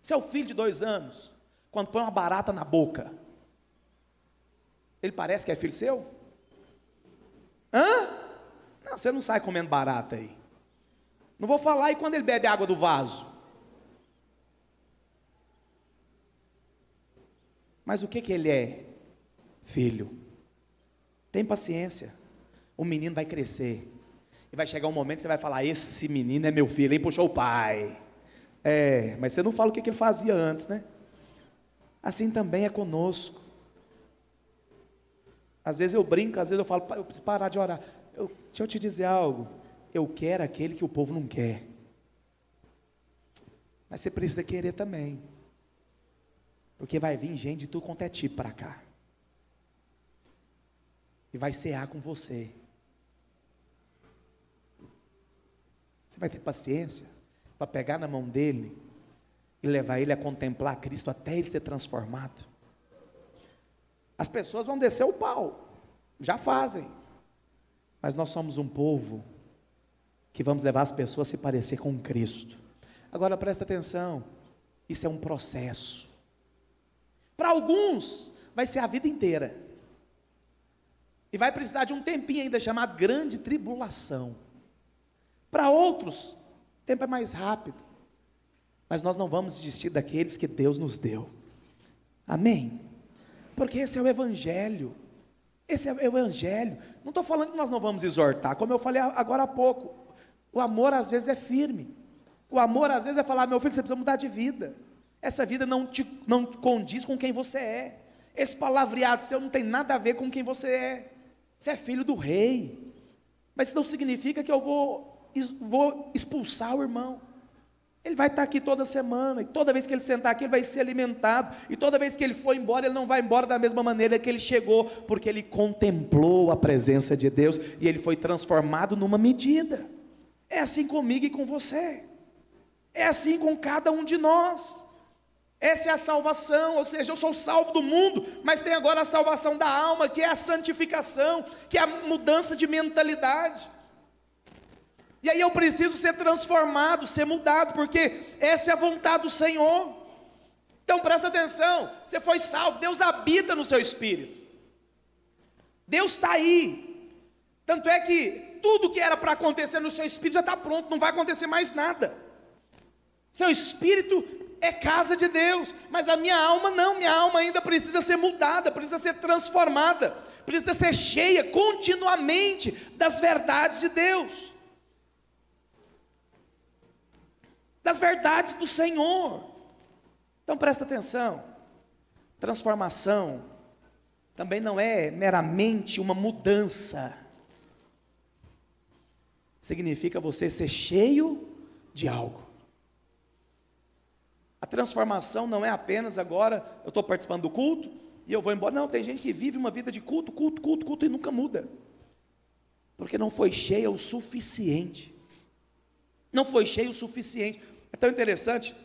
Seu filho de 2 anos, quando põe uma barata na boca, ele parece que é filho seu? Hã? Não, você não sai comendo barata aí. Não vou falar, e quando ele bebe água do vaso? Mas o que ele é? Filho. Tem paciência. O menino vai crescer. E vai chegar um momento que você vai falar, esse menino é meu filho, ele puxou o pai. Mas você não fala o que ele fazia antes, né? Assim também é conosco. Às vezes eu brinco, às vezes eu falo, eu preciso parar de orar. Deixa eu te dizer algo. Eu quero aquele que o povo não quer. Mas você precisa querer também. Porque vai vir gente de tudo quanto é tipo para cá. E vai cear com você. Você vai ter paciência para pegar na mão dele e levar ele a contemplar Cristo até ele ser transformado. As pessoas vão descer o pau, já fazem, mas nós somos um povo que vamos levar as pessoas a se parecer com Cristo. Agora presta atenção, isso é um processo. Para alguns vai ser a vida inteira, e vai precisar de um tempinho ainda chamado grande tribulação. Para outros, o tempo é mais rápido, mas nós não vamos desistir daqueles que Deus nos deu, amém? Porque esse é o Evangelho, não estou falando que nós não vamos exortar, como eu falei agora há pouco, o amor às vezes é firme, o amor às vezes é falar, meu filho, você precisa mudar de vida, essa vida não condiz com quem você é, esse palavreado seu não tem nada a ver com quem você é filho do rei, mas isso não significa que eu vou expulsar o irmão. Ele vai estar aqui toda semana, e toda vez que ele sentar aqui, ele vai ser alimentado, e toda vez que ele for embora, ele não vai embora da mesma maneira que ele chegou, porque ele contemplou a presença de Deus, e ele foi transformado numa medida. É assim comigo e com você, é assim com cada um de nós. Essa é a salvação, ou seja, eu sou salvo do mundo, mas tem agora a salvação da alma, que é a santificação, que é a mudança de mentalidade. E aí eu preciso ser transformado, ser mudado, porque essa é a vontade do Senhor. Então presta atenção, você foi salvo, Deus habita no seu espírito, Deus está aí, tanto é que tudo que era para acontecer no seu espírito já está pronto, não vai acontecer mais nada. Seu espírito é casa de Deus, mas a minha alma não, minha alma ainda precisa ser mudada, precisa ser transformada, precisa ser cheia continuamente das verdades de Deus, das verdades do Senhor. Então presta atenção, transformação também não é meramente uma mudança, significa você ser cheio de algo. A transformação não é apenas agora, eu estou participando do culto e eu vou embora. Não, tem gente que vive uma vida de culto e nunca muda, porque não foi cheia o suficiente. Não foi cheio o suficiente. É tão interessante,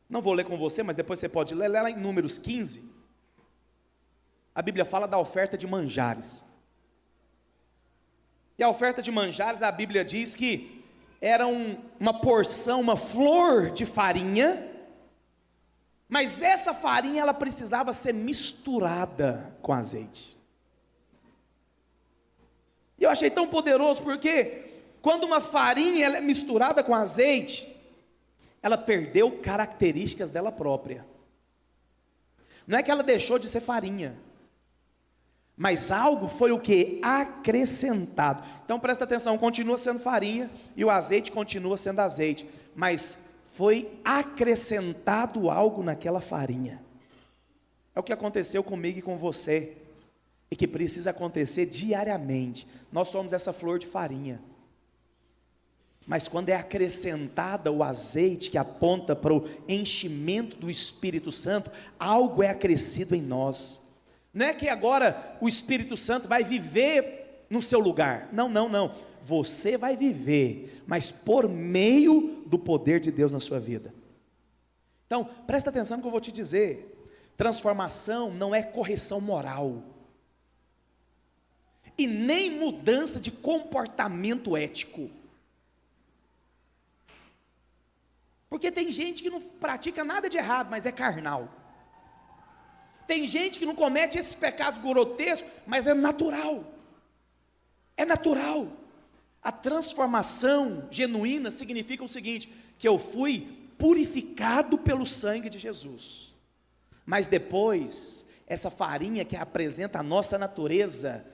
não vou ler com você, mas depois você pode ler lá em Números 15. a Bíblia fala da oferta de manjares. E a oferta de manjares, a Bíblia diz que era uma porção, uma flor de farinha, mas essa farinha ela precisava ser misturada com azeite. E eu achei tão poderoso porque quando uma farinha ela é misturada com azeite, ela perdeu características dela própria. Não é que ela deixou de ser farinha, mas algo foi o que? Acrescentado. Então presta atenção, continua sendo farinha e o azeite continua sendo azeite, mas foi acrescentado algo naquela farinha. É o que aconteceu comigo e com você, e que precisa acontecer diariamente. Nós somos essa flor de farinha, mas quando é acrescentada o azeite que aponta para o enchimento do Espírito Santo, algo é acrescido em nós. Não é que agora o Espírito Santo vai viver no seu lugar, não, você vai viver, mas por meio do poder de Deus na sua vida. Então, presta atenção no que eu vou te dizer, transformação não é correção moral, e nem mudança de comportamento ético, porque tem gente que não pratica nada de errado, mas é carnal. Tem gente que não comete esses pecados grotescos, mas é natural. É natural. A transformação genuína significa o seguinte, que eu fui purificado pelo sangue de Jesus. Mas depois, essa farinha que apresenta a nossa natureza,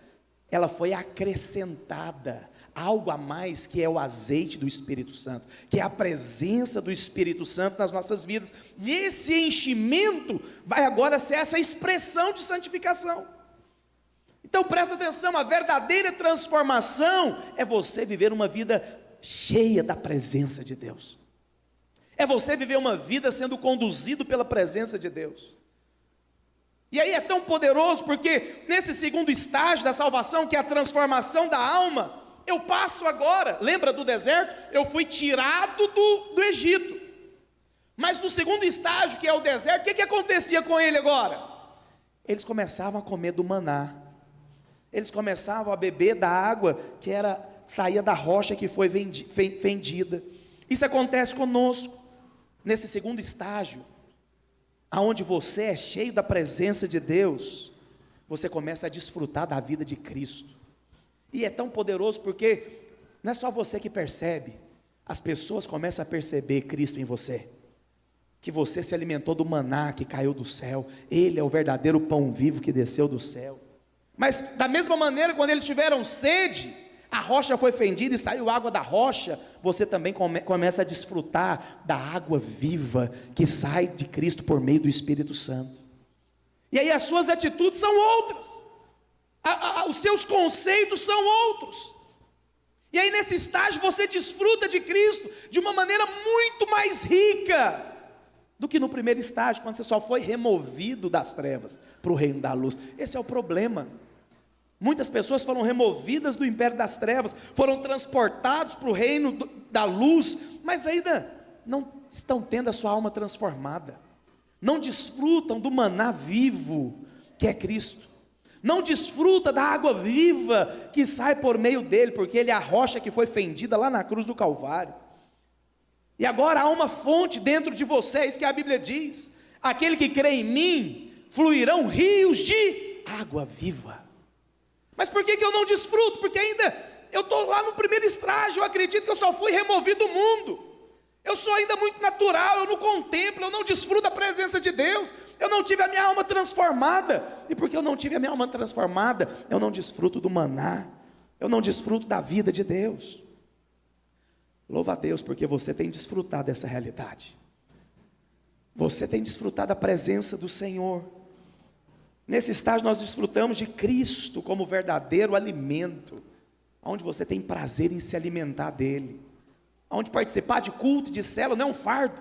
ela foi acrescentada, algo a mais, que é o azeite do Espírito Santo, que é a presença do Espírito Santo nas nossas vidas, e esse enchimento vai agora ser essa expressão de santificação. Então presta atenção, a verdadeira transformação é você viver uma vida cheia da presença de Deus, é você viver uma vida sendo conduzido pela presença de Deus. E aí é tão poderoso, porque nesse segundo estágio da salvação, que é a transformação da alma, eu passo agora, lembra do deserto? Eu fui tirado do Egito, mas no segundo estágio, que é o deserto, o que acontecia com ele agora? Eles começavam a comer do maná, eles começavam a beber da água que saía da rocha que foi fendida. Isso acontece conosco, nesse segundo estágio, aonde você é cheio da presença de Deus, você começa a desfrutar da vida de Cristo. E é tão poderoso porque não é só você que percebe, as pessoas começam a perceber Cristo em você, que você se alimentou do maná que caiu do céu, Ele é o verdadeiro pão vivo que desceu do céu. Mas da mesma maneira, quando eles tiveram sede, a rocha foi fendida e saiu água da rocha, você também começa a desfrutar da água viva que sai de Cristo por meio do Espírito Santo. E aí as suas atitudes são outras, os seus conceitos são outros, e aí nesse estágio você desfruta de Cristo de uma maneira muito mais rica do que no primeiro estágio, quando você só foi removido das trevas para o reino da luz. Esse é o problema. Muitas pessoas foram removidas do império das trevas, foram transportados para o reino da luz, mas ainda não estão tendo a sua alma transformada, não desfrutam do maná vivo que é Cristo, não desfruta da água viva que sai por meio dele, porque ele é a rocha que foi fendida lá na cruz do Calvário. E agora há uma fonte dentro de vocês, que a Bíblia diz: aquele que crê em mim, fluirão rios de água viva. Mas por que eu não desfruto? Porque ainda eu estou lá no primeiro estágio, eu acredito que eu só fui removido do mundo, eu sou ainda muito natural, eu não contemplo, eu não desfruto da presença de Deus, eu não tive a minha alma transformada, e porque eu não tive a minha alma transformada, eu não desfruto do maná, eu não desfruto da vida de Deus. Louva a Deus, porque você tem desfrutado dessa realidade, você tem desfrutado da presença do Senhor. Nesse estágio nós desfrutamos de Cristo como verdadeiro alimento, onde você tem prazer em se alimentar dele, onde participar de culto, de célula, não é um fardo.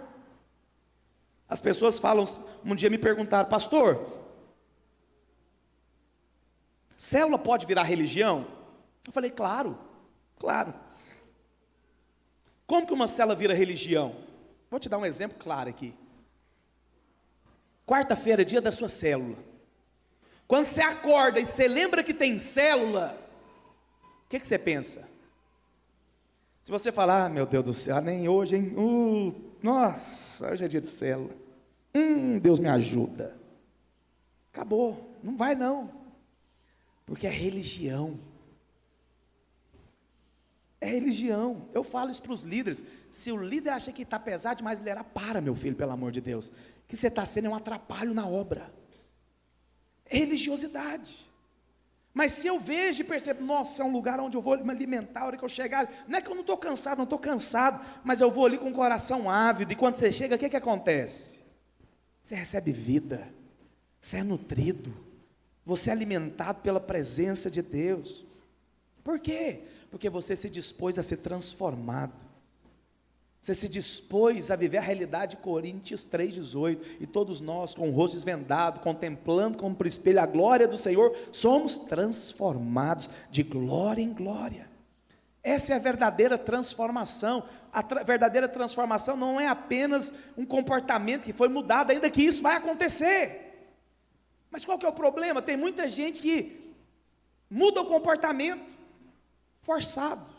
As pessoas falam, um dia me perguntaram: pastor, célula pode virar religião? Eu falei: claro. Como que uma célula vira religião? Vou te dar um exemplo claro aqui. Quarta-feira é dia da sua célula. Quando você acorda e você lembra que tem célula, o que você pensa? Se você falar, meu Deus do céu, nem hoje, hein? Nossa, hoje é dia de célula. Deus me ajuda. Acabou, não vai não. Porque é religião. É religião. Eu falo isso para os líderes. Se o líder acha que está pesado demais, ele era, para, meu filho, pelo amor de Deus. O que você está sendo é um atrapalho na obra. É religiosidade. Mas se eu vejo e percebo, nossa, é um lugar onde eu vou me alimentar, a hora que eu chegar, não é que eu não estou cansado, não estou cansado, mas eu vou ali com o coração ávido, e quando você chega, o que acontece? Você recebe vida, você é nutrido, você é alimentado pela presença de Deus. Por quê? Porque você se dispôs a ser transformado. Você se dispôs a viver a realidade de Coríntios 3,18, e todos nós, com o rosto desvendado, contemplando como por espelho a glória do Senhor, somos transformados de glória em glória. Essa é a verdadeira transformação. Verdadeira transformação não é apenas um comportamento que foi mudado, ainda que isso vai acontecer. Mas qual que é o problema? Tem muita gente que muda o comportamento, forçado.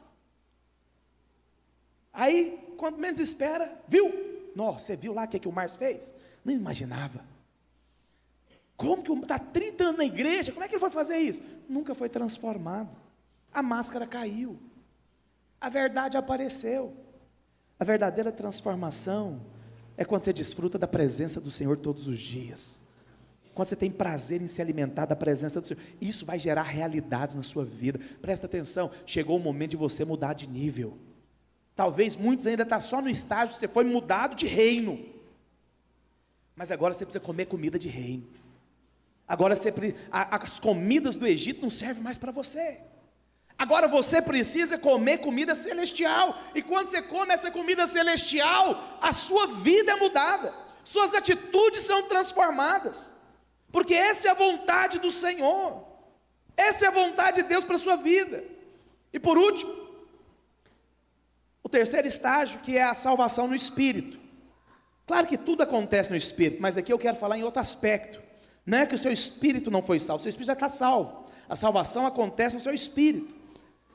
Aí, quando menos espera, viu? Nossa, você viu lá o que o Márcio fez? Não imaginava. Como que está 30 anos na igreja? Como é que ele foi fazer isso? Nunca foi transformado. A máscara caiu. A verdade apareceu. A verdadeira transformação é quando você desfruta da presença do Senhor todos os dias. Quando você tem prazer em se alimentar da presença do Senhor. Isso vai gerar realidades na sua vida. Presta atenção, chegou o momento de você mudar de nível. Talvez muitos ainda estão só no estágio, você foi mudado de reino. Mas agora você precisa comer comida de reino. Agora as comidas do Egito não servem mais para você. Agora você precisa comer comida celestial. E quando você come essa comida celestial, a sua vida é mudada. Suas atitudes são transformadas. Porque essa é a vontade do Senhor. Essa é a vontade de Deus para a sua vida. E por último, o terceiro estágio, que é a salvação no Espírito. Claro que tudo acontece no Espírito, mas aqui eu quero falar em outro aspecto. Não é que o seu Espírito não foi salvo, o seu Espírito já está salvo. A salvação acontece no seu Espírito.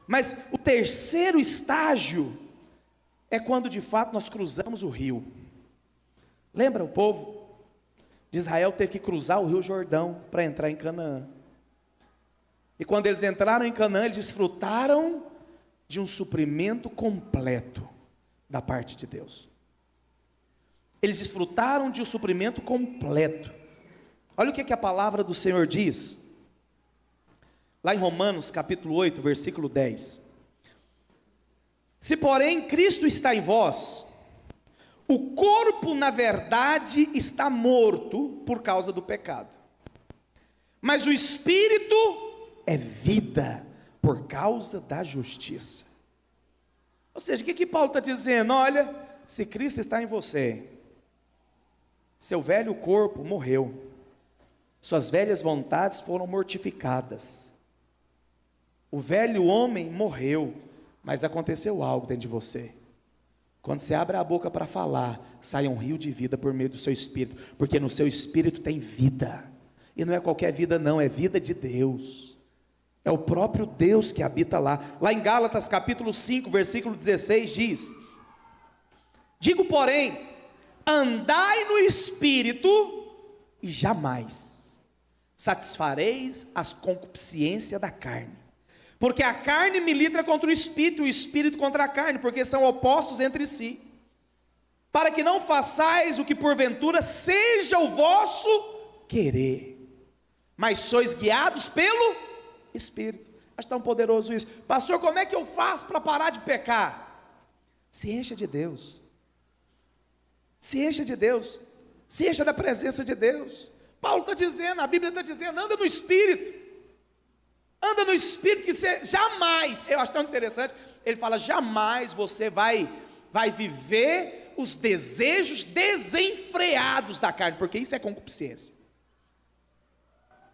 Mas o terceiro estágio é quando de fato nós cruzamos o rio. Lembra o povo de Israel teve que cruzar o rio Jordão para entrar em Canaã. E quando eles entraram em Canaã, eles desfrutaram de um suprimento completo da parte de Deus. Eles desfrutaram de um suprimento completo. Olha o que a palavra do Senhor diz, lá em Romanos capítulo 8, versículo 10. Se porém Cristo está em vós, o corpo na verdade está morto por causa do pecado, mas o Espírito é vida por causa da justiça. Ou seja, o que Paulo está dizendo? Olha, se Cristo está em você, seu velho corpo morreu, suas velhas vontades foram mortificadas, o velho homem morreu, mas aconteceu algo dentro de você. Quando você abre a boca para falar, sai um rio de vida por meio do seu espírito, porque no seu espírito tem vida, e não é qualquer vida não, é vida de Deus. É o próprio Deus que habita lá. Lá em Gálatas capítulo 5, versículo 16 diz: digo porém, andai no Espírito e jamais satisfareis as concupiscências da carne. Porque a carne milita contra o Espírito contra a carne, porque são opostos entre si. Para que não façais o que porventura seja o vosso querer, mas sois guiados pelo Espírito. Acho tão poderoso isso. Pastor, como é que eu faço para parar de pecar? Se encha de Deus. Se encha de Deus. Se encha da presença de Deus. Paulo está dizendo, a Bíblia está dizendo, anda no Espírito. Anda no Espírito, que você jamais, eu acho tão interessante, ele fala, jamais você vai viver os desejos desenfreados da carne, porque isso é concupiscência.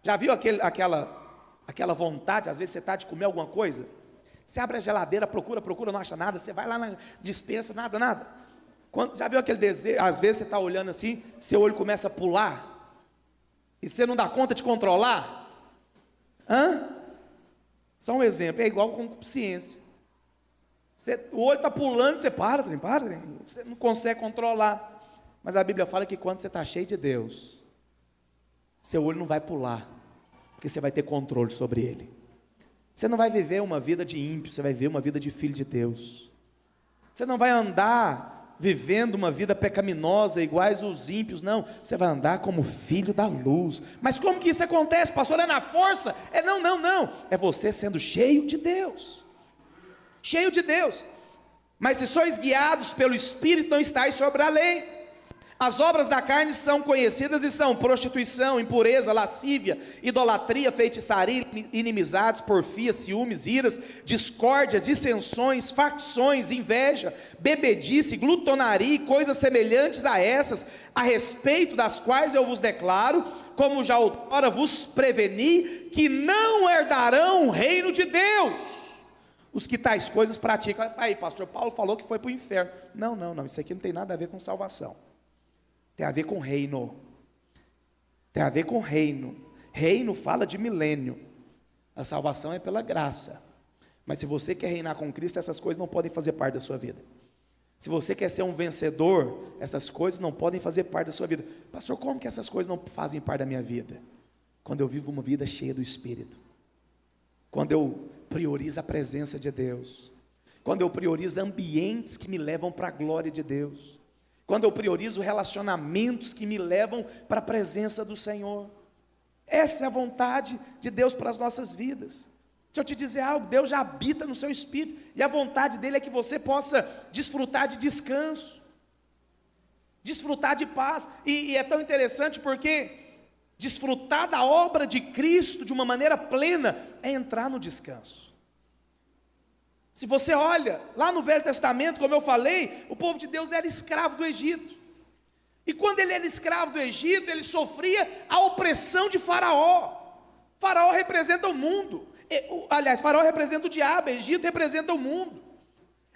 Já viu aquela vontade, às vezes você está de comer alguma coisa, você abre a geladeira, procura, não acha nada, você vai lá na despensa, nada. Já viu aquele desejo, às vezes você está olhando assim, seu olho começa a pular, e você não dá conta de controlar, Hã? Só um exemplo, é igual concupiscência. O olho está pulando, você para, trem, você não consegue controlar. Mas a Bíblia fala que quando você está cheio de Deus, seu olho não vai pular, porque você vai ter controle sobre ele. Você não vai viver uma vida de ímpio, você vai viver uma vida de filho de Deus. Você não vai andar vivendo uma vida pecaminosa, iguais os ímpios, não. Você vai andar como filho da luz. Mas como que isso acontece, pastor? É na força? Não. É você sendo cheio de Deus. Cheio de Deus. Mas se sois guiados pelo Espírito, não estáis sobre a lei. As obras da carne são conhecidas e são prostituição, impureza, lascívia, idolatria, feitiçaria, inimizades, porfias, ciúmes, iras, discórdias, dissensões, facções, inveja, bebedice, glutonaria e coisas semelhantes a essas, a respeito das quais eu vos declaro, como já outrora vos preveni, que não herdarão o reino de Deus os que tais coisas praticam. Aí, pastor Paulo falou que foi para o inferno. Não, isso aqui não tem nada a ver com salvação. Tem a ver com reino. Tem a ver com reino. Reino fala de milênio. A salvação é pela graça. Mas se você quer reinar com Cristo, essas coisas não podem fazer parte da sua vida. Se você quer ser um vencedor, essas coisas não podem fazer parte da sua vida. Pastor, como que essas coisas não fazem parte da minha vida? Quando eu vivo uma vida cheia do Espírito. Quando eu priorizo a presença de Deus. Quando eu priorizo ambientes que me levam para a glória de Deus. Quando eu priorizo relacionamentos que me levam para a presença do Senhor. Essa é a vontade de Deus para as nossas vidas. Deixa eu te dizer algo, Deus já habita no seu espírito, e a vontade dele é que você possa desfrutar de descanso, desfrutar de paz, e é tão interessante porque desfrutar da obra de Cristo de uma maneira plena é entrar no descanso. Se você olha, lá no Velho Testamento, como eu falei, o povo de Deus era escravo do Egito. E quando ele era escravo do Egito, ele sofria a opressão de Faraó. Faraó representa o mundo. Aliás, Faraó representa o diabo, Egito representa o mundo.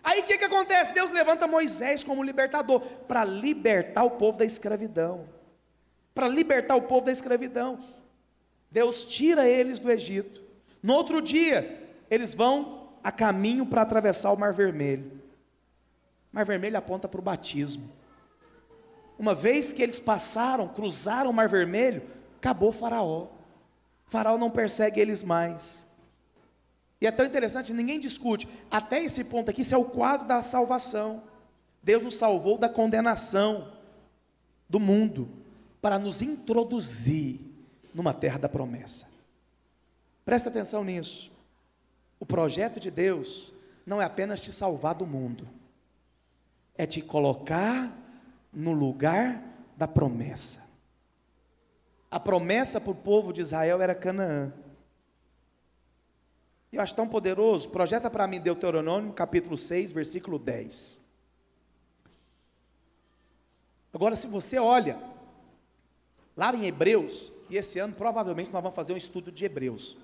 Aí o que acontece? Deus levanta Moisés como libertador, para libertar o povo da escravidão. Para libertar o povo da escravidão. Deus tira eles do Egito. No outro dia, eles vão a caminho para atravessar o Mar Vermelho. O Mar Vermelho aponta para o batismo. Uma vez que eles passaram, cruzaram o Mar Vermelho, acabou Faraó. Faraó não persegue eles mais. E é tão interessante, ninguém discute. Até esse ponto aqui, isso é o quadro da salvação. Deus nos salvou da condenação do mundo, para nos introduzir numa terra da promessa. Presta atenção nisso. O projeto de Deus não é apenas te salvar do mundo, é te colocar no lugar da promessa. A promessa para o povo de Israel era Canaã. Eu acho tão poderoso, projeta para mim Deuteronômio capítulo 6, versículo 10. Agora, se você olha, lá em Hebreus, e esse ano provavelmente nós vamos fazer um estudo de Hebreus.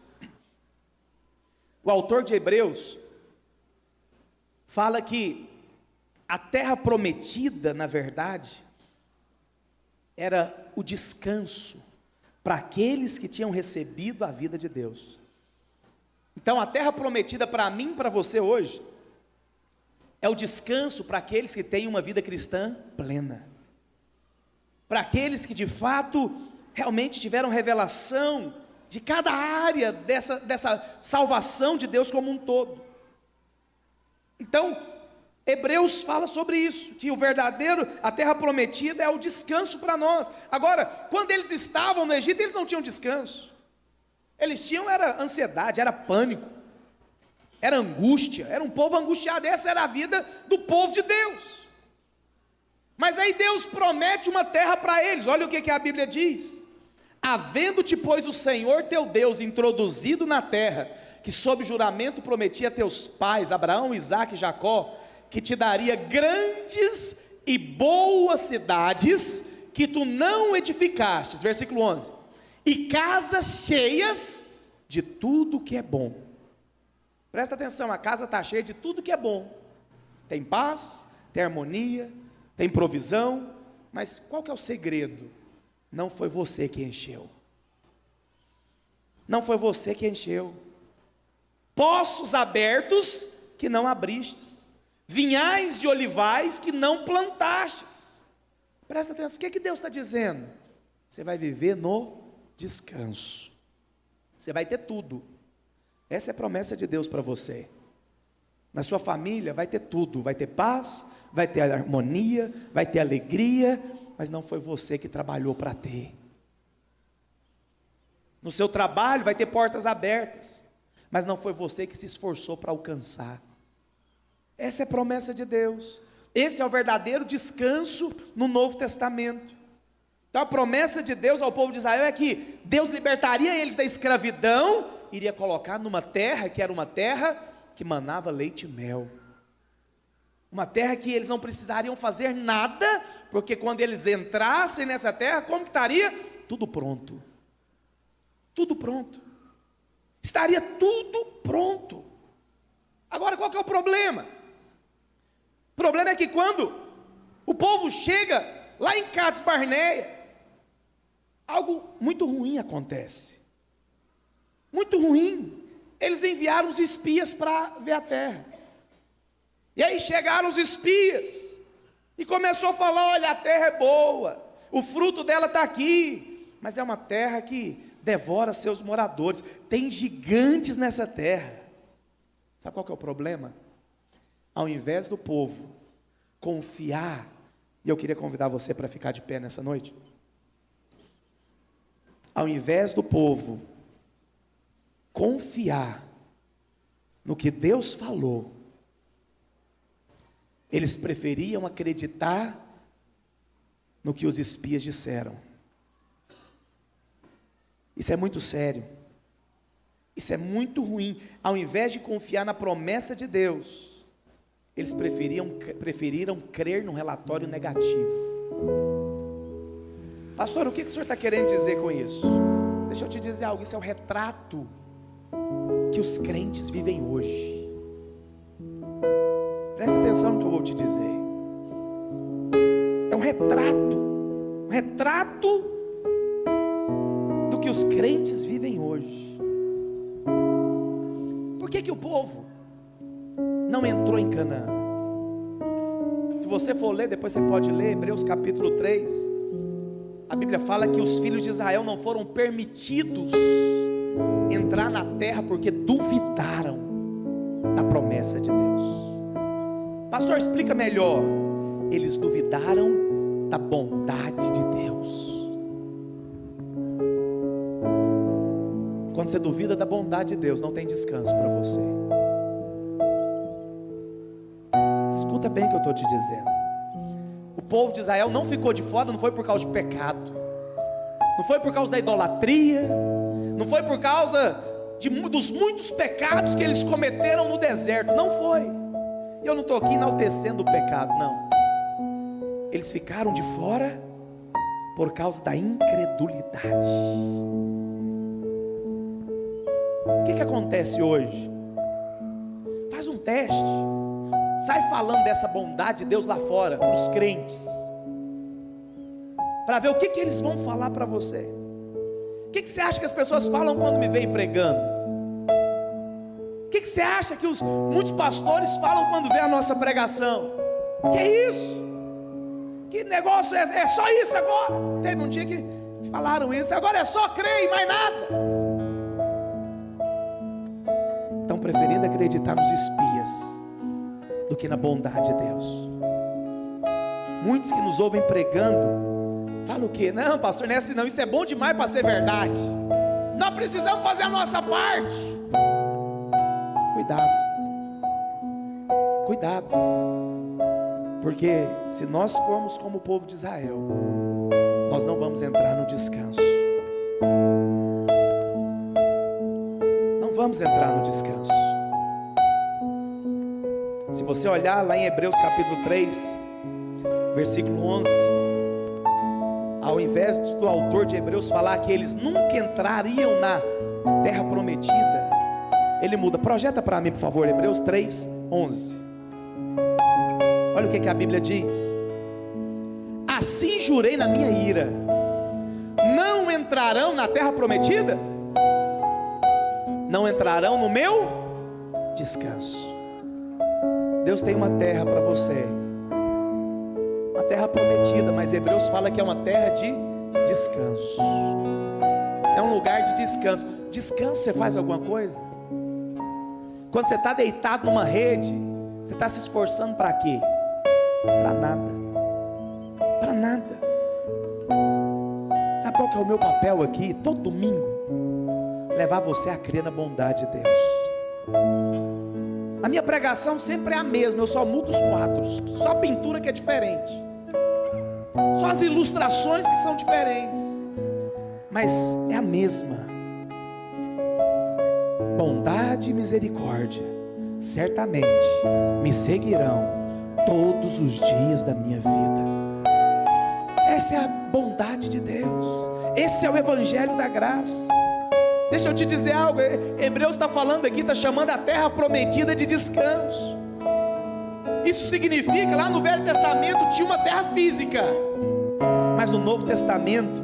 O autor de Hebreus fala que a terra prometida, na verdade, era o descanso para aqueles que tinham recebido a vida de Deus. Então, a terra prometida para mim e para você hoje é o descanso para aqueles que têm uma vida cristã plena. Para aqueles que de fato realmente tiveram revelação de cada área dessa salvação de Deus como um todo. Então, Hebreus fala sobre isso, que a terra prometida é o descanso para nós. Agora, quando eles estavam no Egito, eles não tinham descanso. Eles tinham, era ansiedade, era pânico, era angústia, era um povo angustiado. Essa era a vida do povo de Deus. Mas aí Deus promete uma terra para eles. Olha o que a Bíblia diz: havendo-te, pois, o Senhor teu Deus introduzido na terra, que sob juramento prometia a teus pais, Abraão, Isaque e Jacó, que te daria grandes e boas cidades, que tu não edificastes, versículo 11, e casas cheias de tudo que é bom. Presta atenção, a casa está cheia de tudo que é bom. Tem paz, tem harmonia, tem provisão, mas qual que é o segredo? Não foi você que encheu. não foi você que encheu. Poços abertos que não abristes, vinhais de olivais que não plantastes. Presta atenção, o que Deus está dizendo? Você vai viver no descanso, você vai ter tudo. Essa é a promessa de Deus para você. Na sua família vai ter tudo, vai ter paz, vai ter harmonia, vai ter alegria, mas não foi você que trabalhou para ter. No seu trabalho vai ter portas abertas, mas não foi você que se esforçou para alcançar. Essa é a promessa de Deus. Esse é o verdadeiro descanso no Novo Testamento. Então a promessa de Deus ao povo de Israel é que Deus libertaria eles da escravidão, iria colocar numa terra que era uma terra que manava leite e mel. Uma terra que eles não precisariam fazer nada, porque quando eles entrassem nessa terra, como que estaria? Tudo pronto. Tudo pronto. Estaria tudo pronto. Agora qual que é o problema? O problema é que quando o povo chega lá em Cades Barneia, algo muito ruim acontece. Muito ruim. Eles enviaram os espias para ver a terra. E aí chegaram os espias e começou a falar: olha, a terra é boa, o fruto dela está aqui, mas é uma terra que devora seus moradores, tem gigantes nessa terra. Sabe qual que é o problema? Ao invés do povo confiar, e eu queria convidar você para ficar de pé nessa noite, ao invés do povo confiar no que Deus falou, eles preferiam acreditar no que os espias disseram. Isso é muito sério. Isso é muito ruim. Ao invés de confiar na promessa de Deus, eles preferiram crer num relatório negativo. Pastor, o que o senhor está querendo dizer com isso? Deixa eu te dizer algo, isso é o retrato que os crentes vivem hoje. Presta atenção no que eu vou te dizer. É um retrato do que os crentes vivem hoje. Por que o povo não entrou em Canaã? Se você for ler, depois você pode ler Hebreus capítulo 3. A Bíblia fala que os filhos de Israel não foram permitidos entrar na terra porque duvidaram da promessa de Deus. Pastor, explica melhor. Eles duvidaram da bondade de Deus. Quando você duvida da bondade de Deus, não tem descanso para você. Escuta bem o que eu estou te dizendo. O povo de Israel não ficou de fora, não foi por causa de pecado, não foi por causa da idolatria, não foi por causa dos muitos pecados que eles cometeram no deserto, não foi. Eu não estou aqui enaltecendo o pecado, não. Eles ficaram de fora por causa da incredulidade. O que acontece hoje? Faz um teste, sai falando dessa bondade de Deus lá fora, para os crentes, para ver o que eles vão falar para você. O que você acha que as pessoas falam quando me veem pregando? O que você acha que muitos pastores falam quando vê a nossa pregação? Que é isso? Que negócio é só isso agora? Teve um dia que falaram isso, agora é só crer e mais nada. Estão preferindo acreditar nos espias do que na bondade de Deus. Muitos que nos ouvem pregando falam o quê? Não, pastor, não é assim não, isso é bom demais para ser verdade. Nós precisamos fazer a nossa parte. Cuidado, porque se nós formos como o povo de Israel, nós não vamos entrar no descanso. Não vamos entrar no descanso. Se você olhar lá em Hebreus capítulo 3, versículo 11, ao invés do autor de Hebreus falar que eles nunca entrariam na terra prometida, ele muda. Projeta para mim, por favor, Hebreus 3, 11. Olha o que a Bíblia diz: assim jurei na minha ira, não entrarão na terra prometida? não entrarão no meu descanso. Deus tem uma terra para você, uma terra prometida, mas Hebreus fala que é uma terra de descanso. É um lugar de descanso. Descanso, você faz alguma coisa? Quando você está deitado numa rede, você está se esforçando para quê? Para nada. Para nada. Sabe qual que é o meu papel aqui? Todo domingo, levar você a crer na bondade de Deus. A minha pregação sempre é a mesma, eu só mudo os quadros, só a pintura que é diferente, só as ilustrações que são diferentes, mas é a mesma. Bondade e misericórdia certamente me seguirão todos os dias da minha vida. Essa é a bondade de Deus, esse é o evangelho da graça. Deixa eu te dizer algo, Hebreus está falando aqui, está chamando a terra prometida de descanso. Isso significa, lá no Velho Testamento tinha uma terra física, mas no Novo Testamento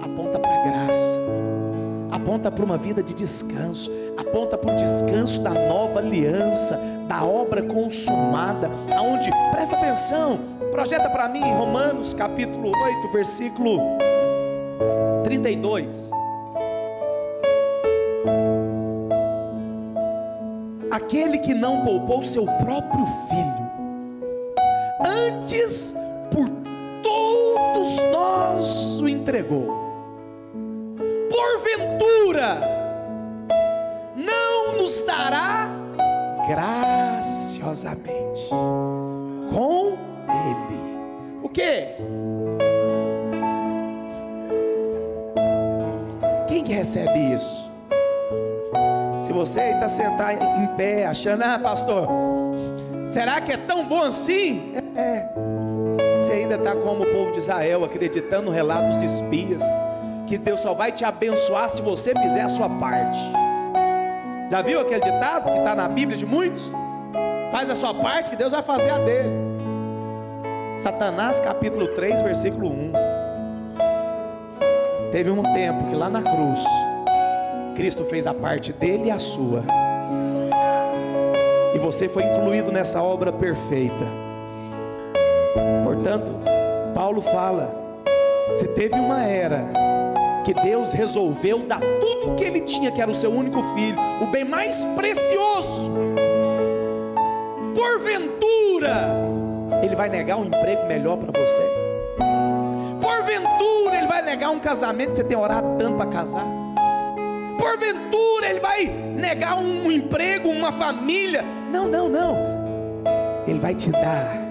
aponta para a graça, aponta para uma vida de descanso, aponta para o descanso da nova aliança, da obra consumada, aonde, presta atenção, projeta para mim Romanos capítulo 8, versículo 32. Aquele que não poupou seu próprio filho, antes por todos nós o entregou, porventura não nos dará graciosamente com ele o quê? Quem que recebe isso? Se você está sentado em pé, achando, pastor, será que é tão bom assim? Você ainda está como o povo de Israel, acreditando no relato dos espias, que Deus só vai te abençoar se você fizer a sua parte. Já viu aquele ditado que está na Bíblia de muitos? Faz a sua parte que Deus vai fazer a dele. Satanás capítulo 3, versículo 1. Teve um tempo que lá na cruz, Cristo fez a parte dele e a sua, e você foi incluído nessa obra perfeita. Portanto, Paulo fala, você teve uma era que Deus resolveu dar tudo o que ele tinha, que era o seu único filho, o bem mais precioso. Porventura ele vai negar um emprego melhor para você? Porventura ele vai negar um casamento que você tem orado tanto para casar? Porventura ele vai negar um emprego, uma família? Não, ele vai te dar.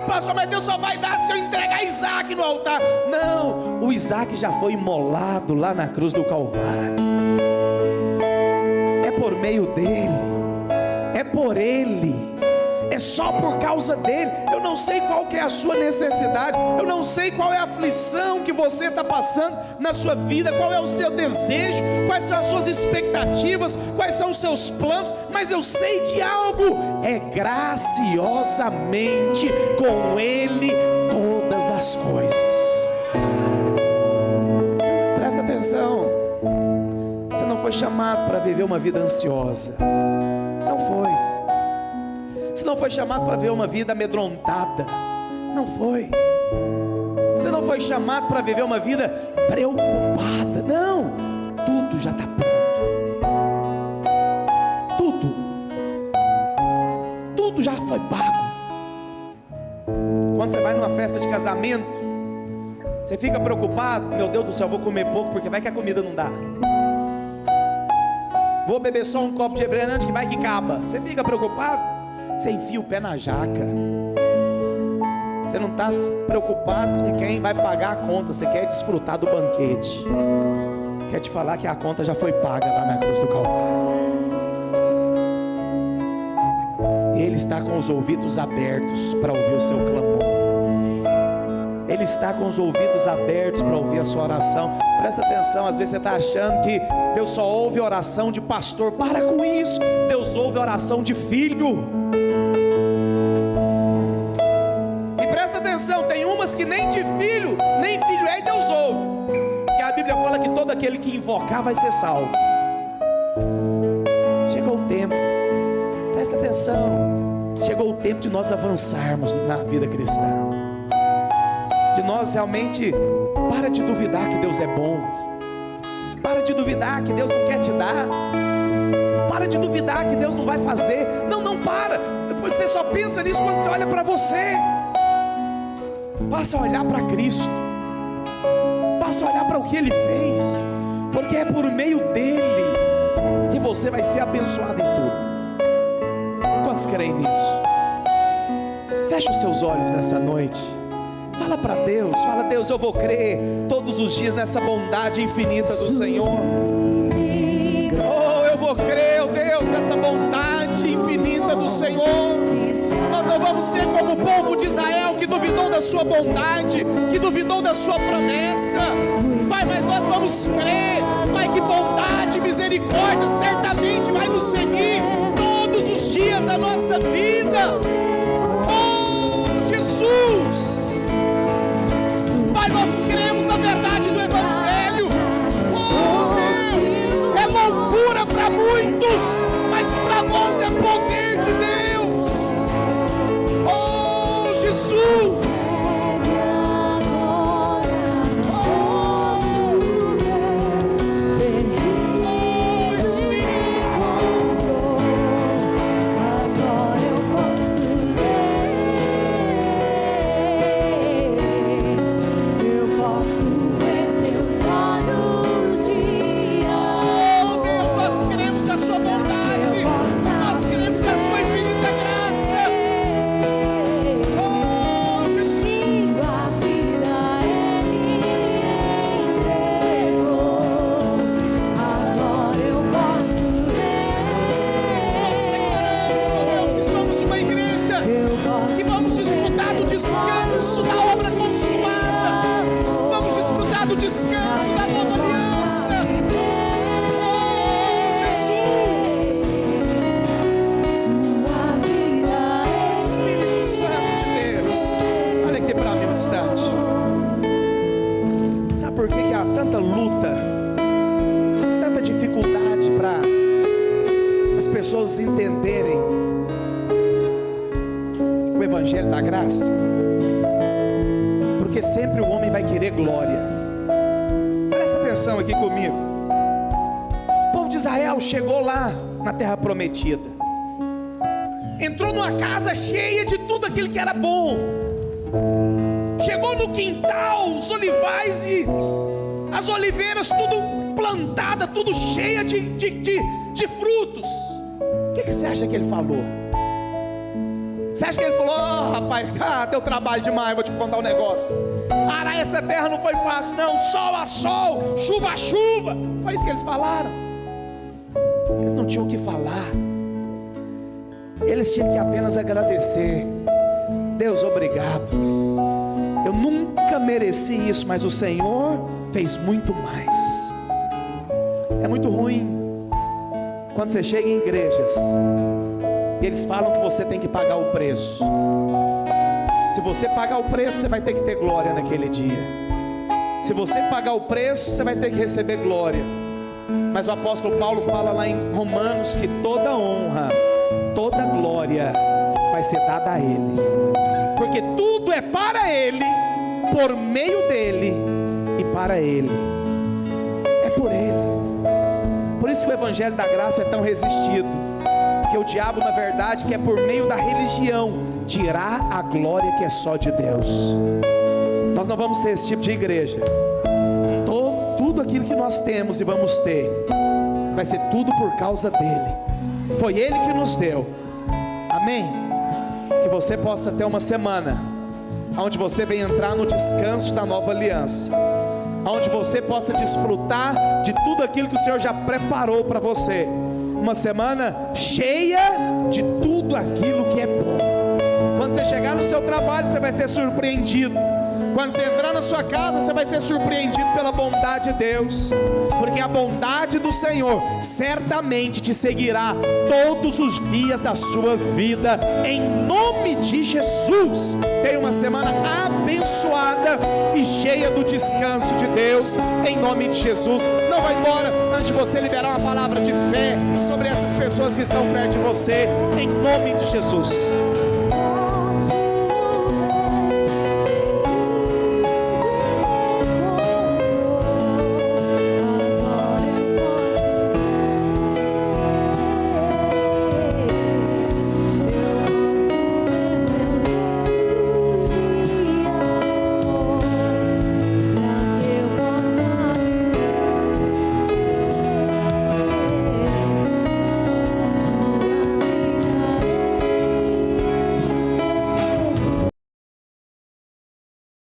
Pastor, mas Deus só vai dar se eu entregar Isaac no altar. Não, o Isaac já foi imolado lá na cruz do Calvário. É por meio dele, é por ele, é só por causa dele. Eu não sei qual que é a sua necessidade, eu não sei qual é a aflição que você está passando na sua vida, qual é o seu desejo, quais são as suas expectativas, quais são os seus planos, mas eu sei de algo: é graciosamente com ele todas as coisas. Presta atenção, você não foi chamado para viver uma vida ansiosa, não foi. Você não foi chamado para viver uma vida amedrontada, não foi. Você não foi chamado para viver uma vida preocupada, não. Tudo já está pronto. Tudo já foi pago. Quando você vai numa festa de casamento, você fica preocupado: meu Deus do céu, vou comer pouco porque vai que a comida não dá. Vou beber só um copo de refrigerante que vai que acaba. Você fica preocupado? Você enfia o pé na jaca. Você não está preocupado com quem vai pagar a conta. Você quer desfrutar do banquete. Quer te falar que a conta já foi paga lá na cruz do Calvário. Ele está com os ouvidos abertos para ouvir o seu clamor. Ele está com os ouvidos abertos para ouvir a sua oração. Presta atenção, às vezes você está achando que Deus só ouve oração de pastor. Para com isso. Deus ouve oração de filho. Tem umas que nem de filho, nem filho é, e Deus ouve. Que a Bíblia fala que todo aquele que invocar vai ser salvo. atenção, chegou o tempo de nós avançarmos na vida cristã, de nós realmente, para de duvidar que Deus é bom, para de duvidar que Deus não quer te dar, para de duvidar que Deus não vai fazer. Não para. Você só pensa nisso quando você olha para você. Passa a olhar para Cristo, passa a olhar para o que Ele fez, porque é por meio dEle que você vai ser abençoado em tudo. Quantos creem nisso? Feche os seus olhos nessa noite. Fala para Deus, fala: Deus, eu vou crer todos os dias nessa bondade infinita do Senhor. Oh, eu vou crer, oh Deus, nessa bondade infinita do Senhor. Nós não vamos ser como o povo de Israel, que duvidou da sua bondade, que duvidou da sua promessa. Pai, mas nós vamos crer, Pai, que bondade e misericórdia certamente vai nos seguir todos os dias da nossa vida. Oh, Jesus! Pai, nós cremos na verdade do Evangelho. Oh Deus, é loucura para muitos, mas para nós é poder de Deus. Oh Jesus! Sabe por que há tanta luta, tanta dificuldade para as pessoas entenderem o Evangelho da graça? Porque sempre o homem vai querer glória. Presta atenção aqui comigo. O povo de Israel chegou lá na terra prometida, entrou numa casa cheia de tudo aquilo que era bom. Chegou no quintal, os olivais e as oliveiras tudo plantada, tudo cheia de frutos. O que você acha que ele falou? Você acha que ele falou: oh, rapaz, deu trabalho demais, vou te contar um negócio. Arar essa terra não foi fácil não, sol a sol, chuva a chuva. Foi isso que eles falaram. Eles não tinham o que falar. Eles tinham que apenas agradecer. Deus, obrigado. Eu nunca mereci isso, mas o Senhor fez muito mais. É muito ruim quando você chega em igrejas e eles falam que você tem que pagar o preço. Se você pagar o preço, você vai ter que ter glória naquele dia. Se você pagar o preço, você vai ter que receber glória. Mas o apóstolo Paulo fala lá em Romanos que toda honra, toda glória vai ser dada a Ele, porque tudo é para Ele, por meio dEle e para Ele. É por Ele. Por isso que o Evangelho da graça é tão resistido, porque o diabo na verdade quer por meio da religião tirar a glória que é só de Deus. Nós não vamos ser esse tipo de igreja. Tudo aquilo que nós temos e vamos ter vai ser tudo por causa dEle. Foi Ele que nos deu. Amém? Que você possa ter uma semana onde você venha entrar no descanso da nova aliança, onde você possa desfrutar de tudo aquilo que o Senhor já preparou para você. Uma semana cheia de tudo aquilo que é bom. Quando você chegar no seu trabalho, você vai ser surpreendido. Quando você entrar na sua casa, você vai ser surpreendido pela bondade de Deus, porque a bondade do Senhor certamente te seguirá todos os dias da sua vida, em nome de Jesus. Tenha uma semana abençoada segura e cheia do descanso de Deus, em nome de Jesus. Não vai embora antes de você liberar uma palavra de fé sobre essas pessoas que estão perto de você, em nome de Jesus.